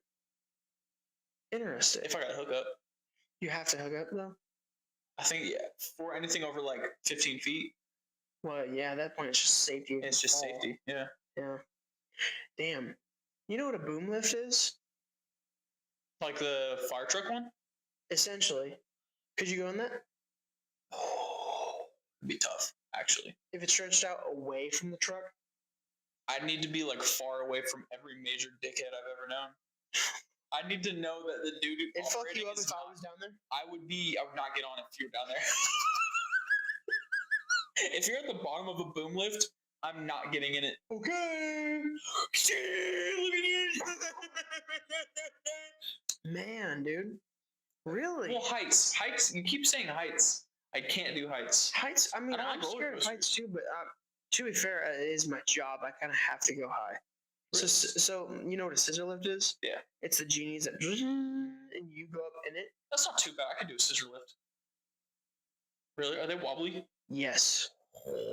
Interesting. If I gotta hook up. You have to hook up though? I think, yeah. For anything over like 15 feet. Well, yeah, at that point it's just safety. It's just safety, yeah. Yeah. Damn. You know what a boom lift is? Like the fire truck one? Essentially. Could you go in that? Oh, it'd be tough, actually. If it's stretched out away from the truck? I'd need to be like far away from every major dickhead I've ever known. I need to know that the dude it'd fuck you up if I was down there? I would not get on if you were down there. If you're at the bottom of a boom lift, I'm not getting in it. Okay. Man, dude. Really? Well, heights. You keep saying heights. I can't do heights. Heights? I mean, I'm scared of heights too, but to be fair, it is my job. I kind of have to go high. Really? So you know what a scissor lift is? Yeah. It's the genies that and you go up in it. That's not too bad. I could do a scissor lift. Really? Are they wobbly? Yes.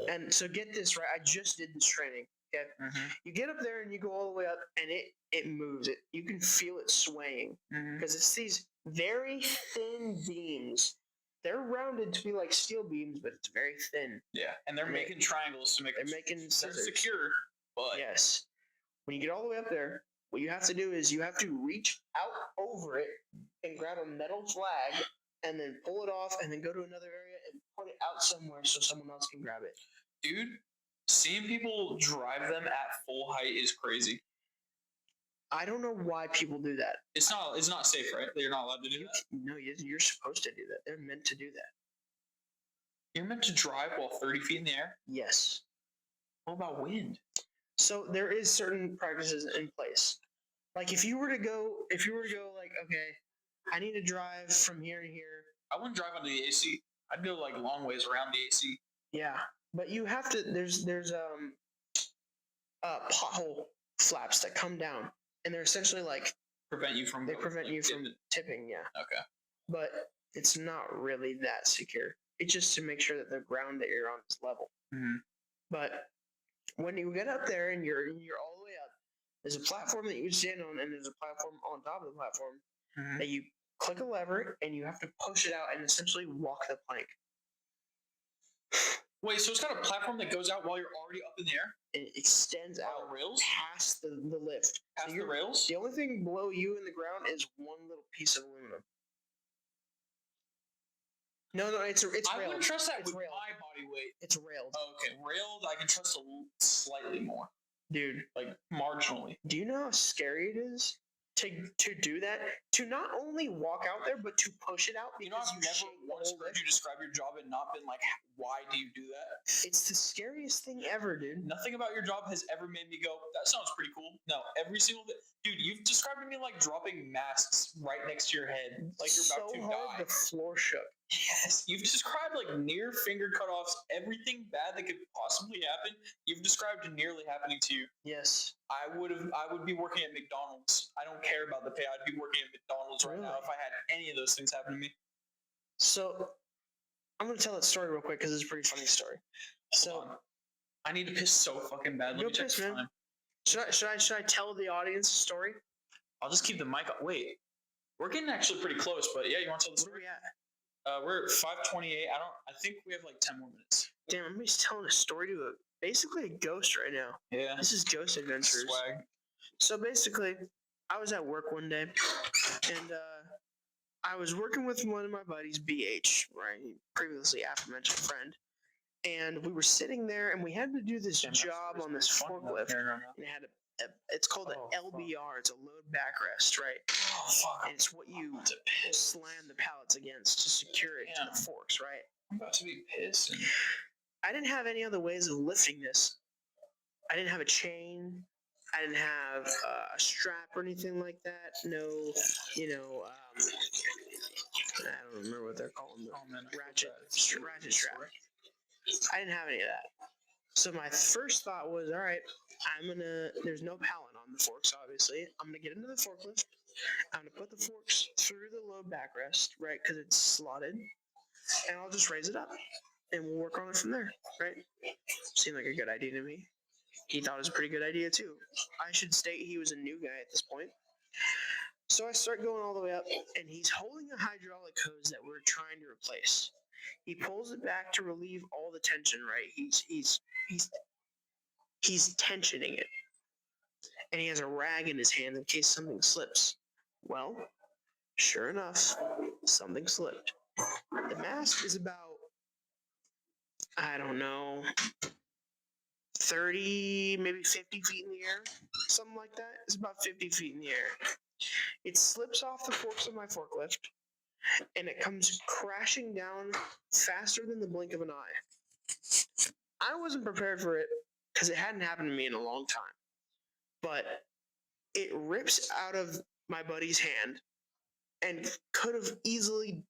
And so get this right. I just did this training. Okay. Mm-hmm. You get up there and you go all the way up, and it moves. You can feel it swaying because it's these very thin beams. They're rounded to be like steel beams, but it's very thin. Yeah, and they're making triangles to make it secure. But yes, when you get all the way up there, what you have to do is you have to reach out over it and grab a metal flag and then pull it off and then go to another area and put it out somewhere so someone else can grab it. Dude, seeing people drive them at full height is crazy. I don't know why people do that. It's not safe, right? You're not allowed to do that? No, you're supposed to do that. They're meant to do that. You're meant to drive while 30 feet in the air? Yes. What about wind? So there is certain practices in place. Like if you were to go like, okay, I need to drive from here to here. I wouldn't drive under the AC. I'd go like long ways around the AC. Yeah, but you have to. There's pothole flaps that come down, and they're essentially like prevent you from tipping. Yeah. Okay. But it's not really that secure. It's just to make sure that the ground that you're on is level. Mm-hmm. But when you get up there and you're all the way up, there's a platform that you stand on, and there's a platform on top of the platform that you click a lever and you have to push it out and essentially walk the plank. Wait, so it's got a platform that goes out while you're already up in the air? It extends out the rails? past the lift. Past the rails? The only thing below you in the ground is one little piece of aluminum. No, it's railed. I wouldn't trust that with railed. my body weight. It's railed. Oh, okay, railed I can trust slightly more. Dude. Like, marginally. Do you know how scary it is to do that? To not only walk out there, but to push it out? You know, I've never once heard you describe your job and not been like, why do you do that? It's the scariest thing ever, dude. Nothing about your job has ever made me go, that sounds pretty cool. No, every single thing. Dude, you've described to me like dropping masks right next to your head. Like you're about to die. The floor shook. Yes, you've described like near finger cutoffs, everything bad that could possibly happen. You've described nearly happening to you. Yes, I would be working at McDonald's. I don't care about the pay. I'd be working at McDonald's right now if I had any of those things happen to me. So, I'm gonna tell that story real quick because it's a pretty funny story. Hold on. I need to piss so fucking bad. Let me check the time. Should I tell the audience a story? I'll just keep the mic up. Wait, we're getting actually pretty close, but yeah, you want to tell the story? Where are we at? We're at 5:28. I think we have like 10 more minutes. Damn, everybody's telling a story to basically a ghost right now. Yeah. This is Ghost Adventures. Swag. So basically, I was at work one day, and I was working with one of my buddies, BH, right, previously aforementioned friend, and we were sitting there, and we had to do this job on this forklift, and it had it's called an LBR. It's a load backrest, right? Oh, fuck. And it's what you slam the pallets against to secure it to the forks, right? I'm about to be pissed. I didn't have any other ways of lifting this. I didn't have a chain. I didn't have a strap or anything like that. No, I don't remember what they're calling them. Ratchet strap. I didn't have any of that. So my first thought was, all right, there's no pallet on the forks, obviously. I'm going to get into the forklift. I'm going to put the forks through the load backrest, right, because it's slotted. And I'll just raise it up. And we'll work on it from there, right? Seemed like a good idea to me. He thought it was a pretty good idea, too. I should state he was a new guy at this point. So I start going all the way up, and he's holding a hydraulic hose that we're trying to replace. He pulls it back to relieve all the tension, right? He's tensioning it. And he has a rag in his hand in case something slips. Well, sure enough, something slipped. The mast is about, I don't know, 30, maybe 50 feet in the air. Something like that. It's about 50 feet in the air. It slips off the forks of my forklift, and it comes crashing down faster than the blink of an eye. I wasn't prepared for it because it hadn't happened to me in a long time. But it rips out of my buddy's hand and could have easily,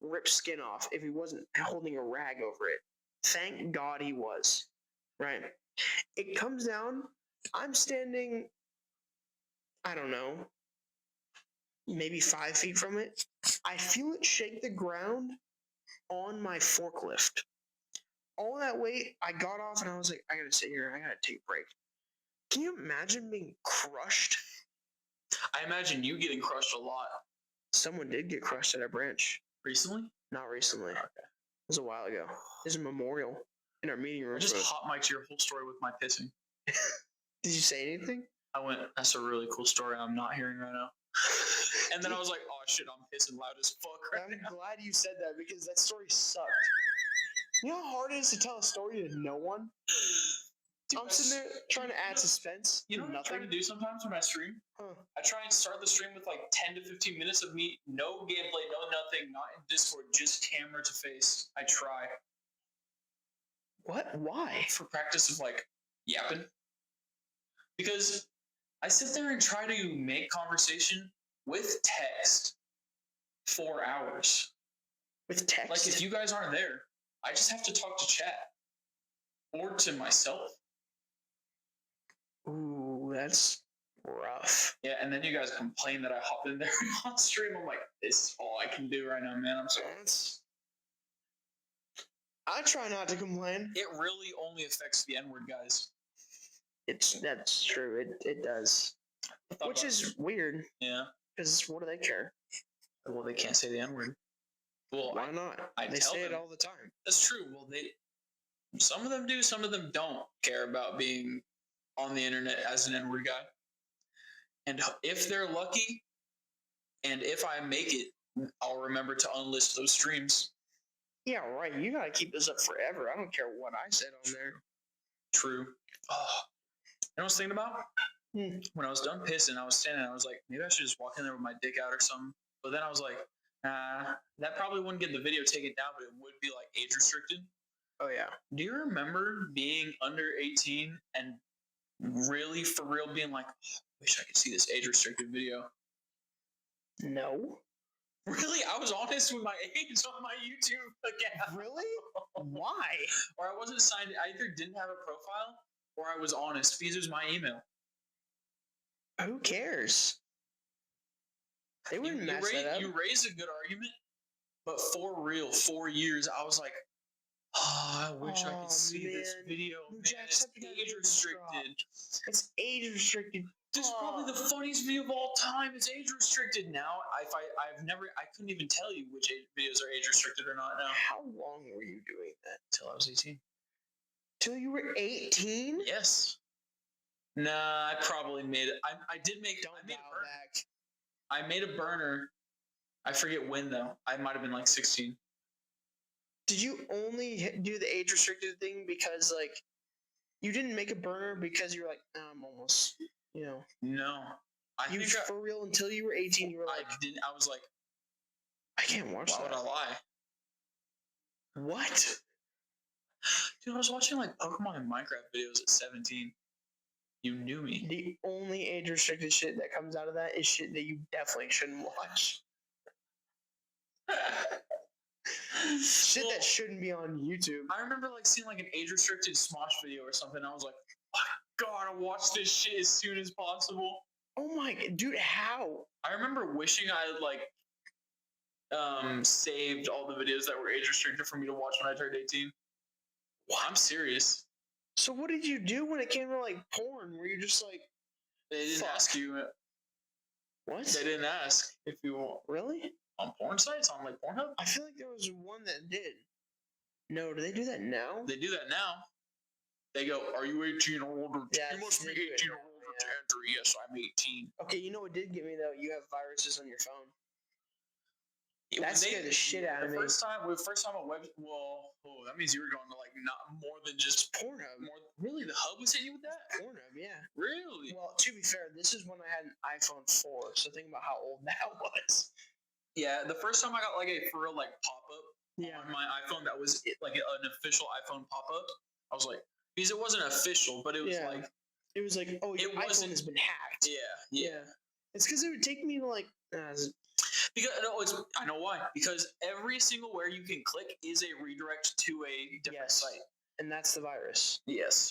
ripped skin off if he wasn't holding a rag over it. Thank God he was. Right? It comes down. I'm standing, I don't know, maybe 5 feet from it. I feel it shake the ground on my forklift. All that weight, I got off and I was like, I gotta sit here. I gotta take a break. Can you imagine being crushed? I imagine you getting crushed a lot. Someone did get crushed at our branch. Recently? Not recently. Okay. It was a while ago. There's a memorial in our meeting room. I just hot mic'd your whole story with my pissing. Did you say anything? I went, that's a really cool story I'm not hearing right now. And then I was like, oh shit, I'm pissing loud as fuck right now. I'm glad you said that because that story sucked. You know how hard it is to tell a story to no one? Dude, I'm sitting there trying to add suspense. You know what I try to do sometimes when I stream? I try and start the stream with like 10 to 15 minutes of me, no gameplay, no nothing, not in Discord, just camera to face. I try. What? Why? For practice of like yapping. Because I sit there and try to make conversation with text 4 hours. With text? Like if you guys aren't there, I just have to talk to chat. Or to myself. Ooh, that's rough. Yeah, and then you guys complain that I hop in there on stream. I'm like, this is all I can do right now, man. I'm sorry. I try not to complain. It really only affects the N-word guys. That's true. It does. Which is weird. Yeah. Because what do they care? Well, they can't say the N-word. Well, why not? They say it all the time. That's true. Well, some of them do, some of them don't care about being on the internet as an N-word guy. And if they're lucky, and if I make it, I'll remember to unlist those streams. Yeah, right. You gotta keep this up forever. I don't care what I said on there. True. Oh, you know what I was thinking about? When I was done pissing, I was standing. I was like, maybe I should just walk in there with my dick out or something. But then I was like, that probably wouldn't get the video taken down, but it would be like age restricted. Oh yeah. Do you remember being under 18 and really for real being like, oh, I wish I could see this age restricted video? No. Really? I was honest with my age on my YouTube account. Really? Why? Or I wasn't signed. I either didn't have a profile or I was honest because it was my email. Who cares? They wouldn't mess that up. You raised a good argument, but for real, 4 years, I was like, oh, I wish I could see this video. Man, it's age restricted. It's age restricted. This is probably the funniest video of all time. It's age restricted. Now, I couldn't even tell you which videos are age restricted or not now. How long were you doing that? Till I was 18. Till you were 18? Yes. Nah, I probably made it. I did make. Don't I made dial a burner. back. I made a burner. I forget when though. I might have been like 16. Did you only do the age restricted thing because like you didn't make a burner because you were like, I'm almost, No. You for real until you were 18. You were like, I was like, I can't watch that. Why would I lie? What? Dude, I was watching like Pokemon and Minecraft videos at 17. You knew me. The only age restricted shit that comes out of that is shit that you definitely shouldn't watch. Shit that shouldn't be on YouTube. I remember like seeing like an age restricted Smosh video or something. And I was like, I gotta watch this shit as soon as possible. Oh my dude, how? I remember wishing I had like saved all the videos that were age restricted for me to watch when I turned 18. Well, I'm serious. So what did you do when it came to like porn? Were you just like, they didn't ask you? What? They didn't ask if you want. Really? On porn sites, on like Pornhub? I feel like there was one that did. No, do they do that now? They do that now. They go, are you 18 or older? Yeah, you must be 18 or older to enter. Yes, I'm 18. Okay, you know what did get me though? You have viruses on your phone. That scared the shit out of me. First time on web. Well, that means you were going to like not more than just Pornhub. Really, the hub was hitting you with that? Pornhub, yeah. Really? Well, to be fair, this is when I had an iPhone 4, so think about how old that was. Yeah, the first time I got like a for real like pop up on my iPhone that was like an official iPhone pop up. I was like, because it wasn't official, but it was like it was like, oh, your iPhone has been hacked. Yeah. It's because it would take me to like. Because I know why. Because every single where you can click is a redirect to a different site, and that's the virus. Yes.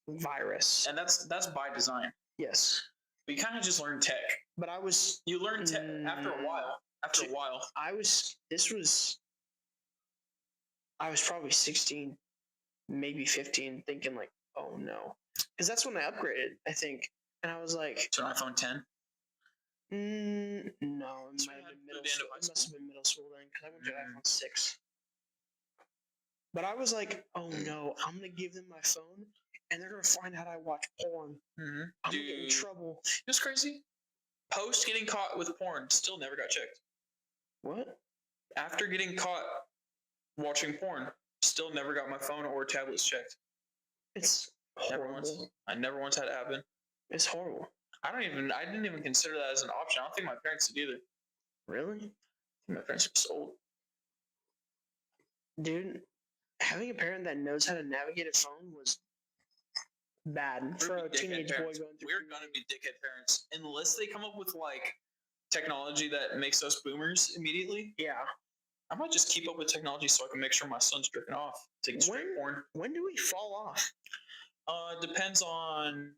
Virus. And that's by design. Yes. But you kind of just learn tech. But you learn tech after a while. I was probably 16, maybe 15, thinking like, oh no, because that's when I upgraded, I think, and I was like, to an iPhone 10. No, it might have been middle school. It must have been middle school then, because I went to iPhone 6. But I was like, oh no, I'm gonna give them my phone, and they're gonna find out I watch porn. Mm-hmm. I'm gonna get in trouble. It's crazy. Post getting caught with porn, still never got checked. What? After getting caught watching porn, still never got my phone or tablets checked. It's horrible. I never once had it happen. It's horrible. I didn't even consider that as an option. I don't think my parents did either. Really? I think my parents were just old. Dude, having a parent that knows how to navigate a phone was bad for a teenage boy going through. We're gonna be dickhead parents unless they come up with like technology that makes us boomers immediately. Yeah. I might just keep up with technology so I can make sure my son's jerking off. Taking straight porn. When do we fall off? Depends on.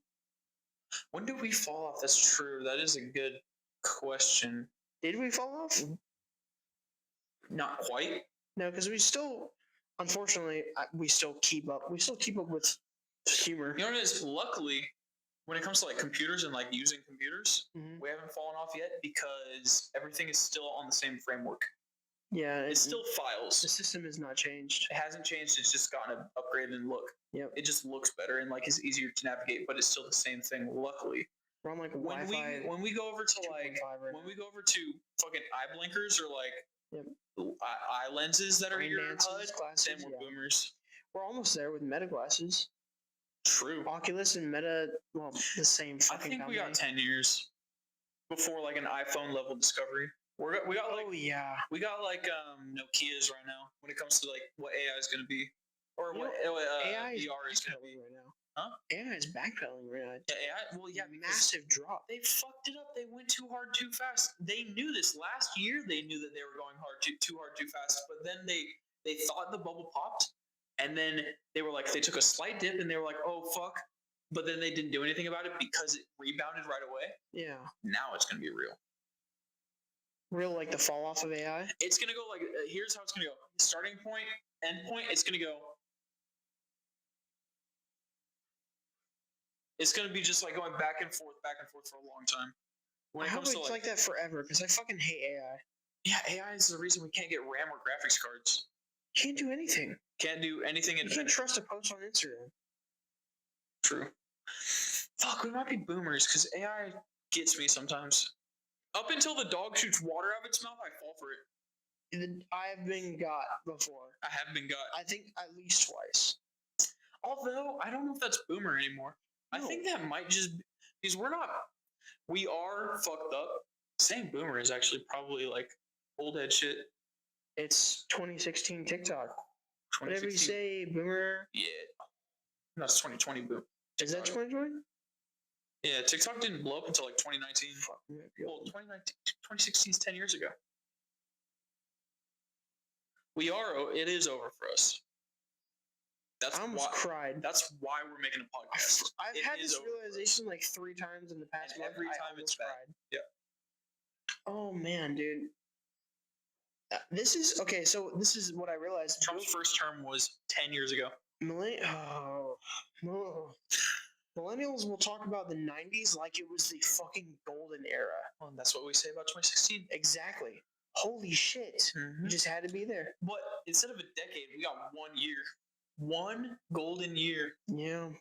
When do we fall off? That's true. That is a good question. Did we fall off? Not quite. No, because we still unfortunately, we still keep up. We still keep up with humor. You know what it is? Luckily, when it comes to like computers and like using computers, Mhm. we haven't fallen off yet because everything is still on the same framework. Yeah, It's still files. The system has not changed. It hasn't changed. It's just gotten an upgraded in look. Yep. It just looks better and like is easier to navigate, but it's still the same thing. Luckily, we're on like Wi-Fi. When we go over to like right when we go over to fucking eye blinkers or like Yep. eye lenses that Brain are your dances, HUD, glasses, then we're boomers. We're almost there with Meta glasses. True. Oculus and Meta, well, the same fucking I think company. we got 10 years before like an iPhone level discovery. We got like we got like Nokia's right now when it comes to like what AI is going to be or what AI VR is going to be right now. Huh? AI is backpedaling right now. Yeah, AI. Well, yeah, massive drop. They fucked it up. They went too hard, too fast. They knew this last year. They knew that they were going too hard, too fast. But then they thought the bubble popped, and then they were like, they took a slight dip, and they were like, oh fuck. But then they didn't do anything about it because it rebounded right away. Yeah. Now it's gonna be real. Real like the fall off of AI. It's gonna go like here's how it's gonna go. Starting point, end point. It's gonna go. It's going to be just like going back and forth for a long time. When it comes to like that forever because I fucking hate AI. Yeah, AI is the reason we can't get RAM or graphics cards. Can't do anything. Can't do anything. You can't trust a post on Instagram. True. Fuck, we might be boomers because AI gets me sometimes. Up until the dog shoots water out of its mouth, I fall for it. I've been got before. I have been got. I think at least twice. Although I don't know if that's boomer anymore. No. I think that might just be, because we are fucked up. Saying boomer is actually probably like old head shit. It's 2016 TikTok. Whatever you say, boomer. Yeah. No, it's 2020 boom. TikTok. Is that 2020? Yeah, TikTok didn't blow up until like 2019. Well, 2016 is 10 years ago. It is over for us. I almost cried. That's why we're making a podcast. I've had this realization like 3 times in the past month. Every time it's bad. Yeah. Oh man, dude. This is okay. So this is what I realized. Trump's first term was 10 years ago. Millennials will talk about the 90s like it was the fucking golden era. Well, that's what we say about 2016. Exactly. Holy shit. Mm-hmm. You just had to be there. But instead of a decade, we got 1 year. 1 golden year. Yeah.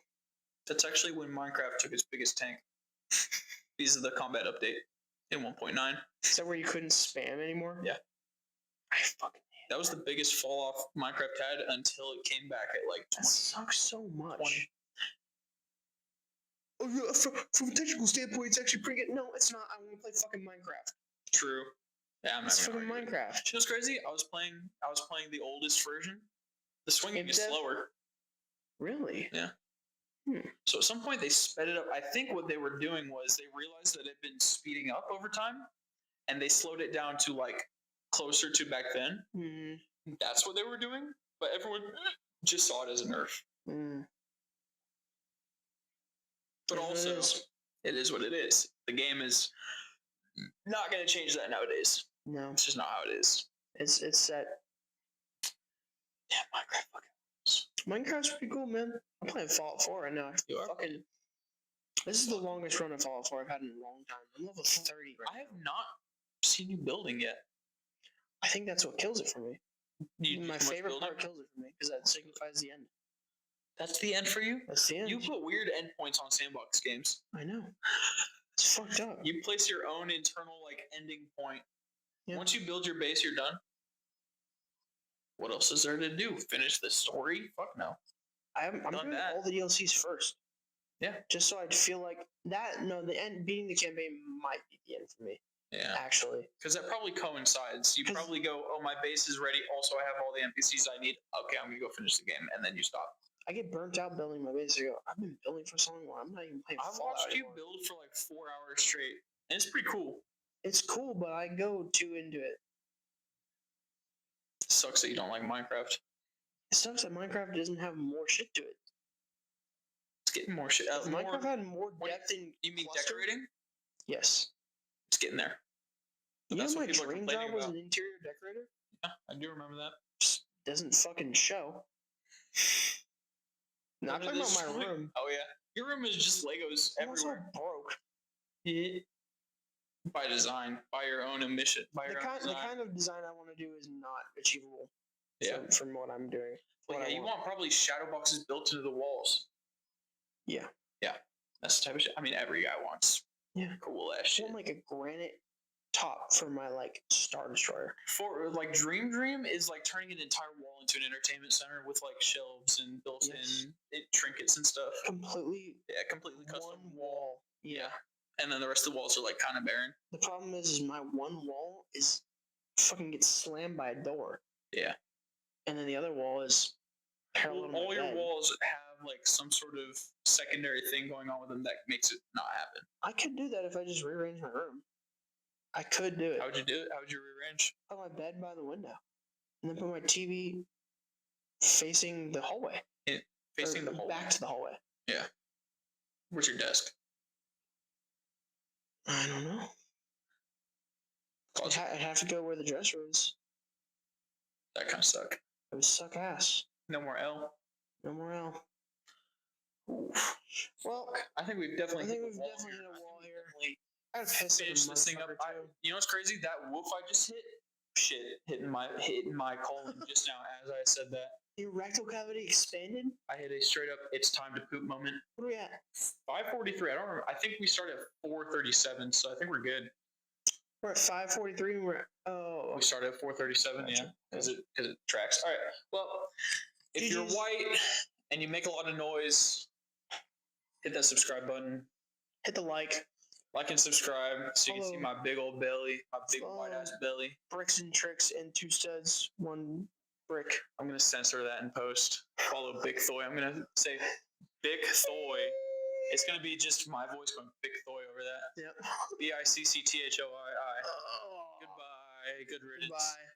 That's actually when Minecraft took its biggest tank. These are the combat update in 1.9. Is that where you couldn't spam anymore? Yeah. I fucking hate that. Was the biggest fall off Minecraft had until it came back at like 20. That sucks so much. 20. Oh, yeah, from a technical standpoint, it's actually pretty good. No, it's not. I want to play fucking Minecraft. True. Yeah, I'm not fucking Minecraft. It was crazy. I was playing the oldest version. The swinging is slower. Really? Yeah. So at some point they sped it up. I think what they were doing was they realized that it had been speeding up over time, and they slowed it down to like closer to back then. Mm-hmm. That's what they were doing, but everyone just saw it as a nerf. Mm. But also, it is what it is. The game is not going to change that nowadays. No, it's just not how it is. It's set. Damn, Minecraft's pretty cool, man. I'm playing Fallout 4 right now. You are? This is the longest run of Fallout 4 I've had in a long time. I'm level 30 right now. I have not seen you building yet. I think that's what kills it for me. My favorite part kills it for me because that signifies the end. That's the end for you? That's the end. You put weird endpoints on sandbox games. I know. It's fucked up. You place your own internal like ending point. Yep. Once you build your base, you're done. What else is there to do? Finish the story? Fuck no. I'm doing all the DLCs first. Yeah. Just so I'd feel like that. No, the end, beating the campaign might be the end for me. Yeah. Actually. Because that probably coincides. You probably go, oh, my base is ready. Also, I have all the NPCs I need. Okay, I'm going to go finish the game. And then you stop. I get burnt out building my base. I go, I've been building for so long. I'm not even playing I've watched you build for like 4 hours straight. And it's pretty cool. It's cool, but I go too into it. It sucks that you don't like Minecraft. It sucks that Minecraft doesn't have more shit to it. It's getting more shit. Minecraft had more depth in. You mean decorating? Yes. It's getting there. You know my dream job was an interior decorator? Yeah, I do remember that. doesn't fucking show. Not talking about my room. Oh yeah, your room is just Legos everywhere. Broke. By design, by your own admission, by your own design. The kind of design I want to do is not achievable. Yeah. From what I'm doing. Well, yeah, you want probably shadow boxes built into the walls. Yeah. Yeah. That's the type of shit. I mean, every guy wants. Yeah. Cool ass shit. I want like a granite top for my like Star Destroyer. For like Dream is like turning an entire wall into an entertainment center with like shelves and built-in trinkets and stuff. Completely custom wall. Yeah. And then the rest of the walls are like kind of barren. The problem is my one wall is fucking gets slammed by a door. Yeah. And then the other wall is parallel to my all your bed. walls have like some sort of secondary thing going on with them that makes it not happen. I could do that if I just rearrange my room. I could do it. How would you do it? How would you rearrange? Put my bed by the window. And then put my TV facing the hallway. Facing the hallway? Back to the hallway. Yeah. Where's your desk? I don't know. I'd have to go where the dresser is. That kind of suck. It would suck ass. No more L. No more L. Oof. Well, I think we've definitely hit a wall here. I gotta piss finish this thing up. You know what's crazy? That wolf I just hit, hitting my colon just now as I said that. Your rectal cavity expanded? I hit a straight up it's time to poop moment. What are we at? 5:43. I don't remember. I think we started at 4:37, so I think we're good. We're at 5:43 and we started at 4:37, yeah. Because it tracks. Alright. Well, if you're white and you make a lot of noise, hit that subscribe button. Hit the like. Like and subscribe so you can see my big old belly, my big white ass belly. Bricks and tricks and 2 studs, 1 brick. I'm gonna censor that in post. Follow Big Thoy. I'm gonna say Big Thoy. It's gonna be just my voice going Big Thoy over that. Yep. BICCTHOI. Goodbye. Good riddance. Goodbye.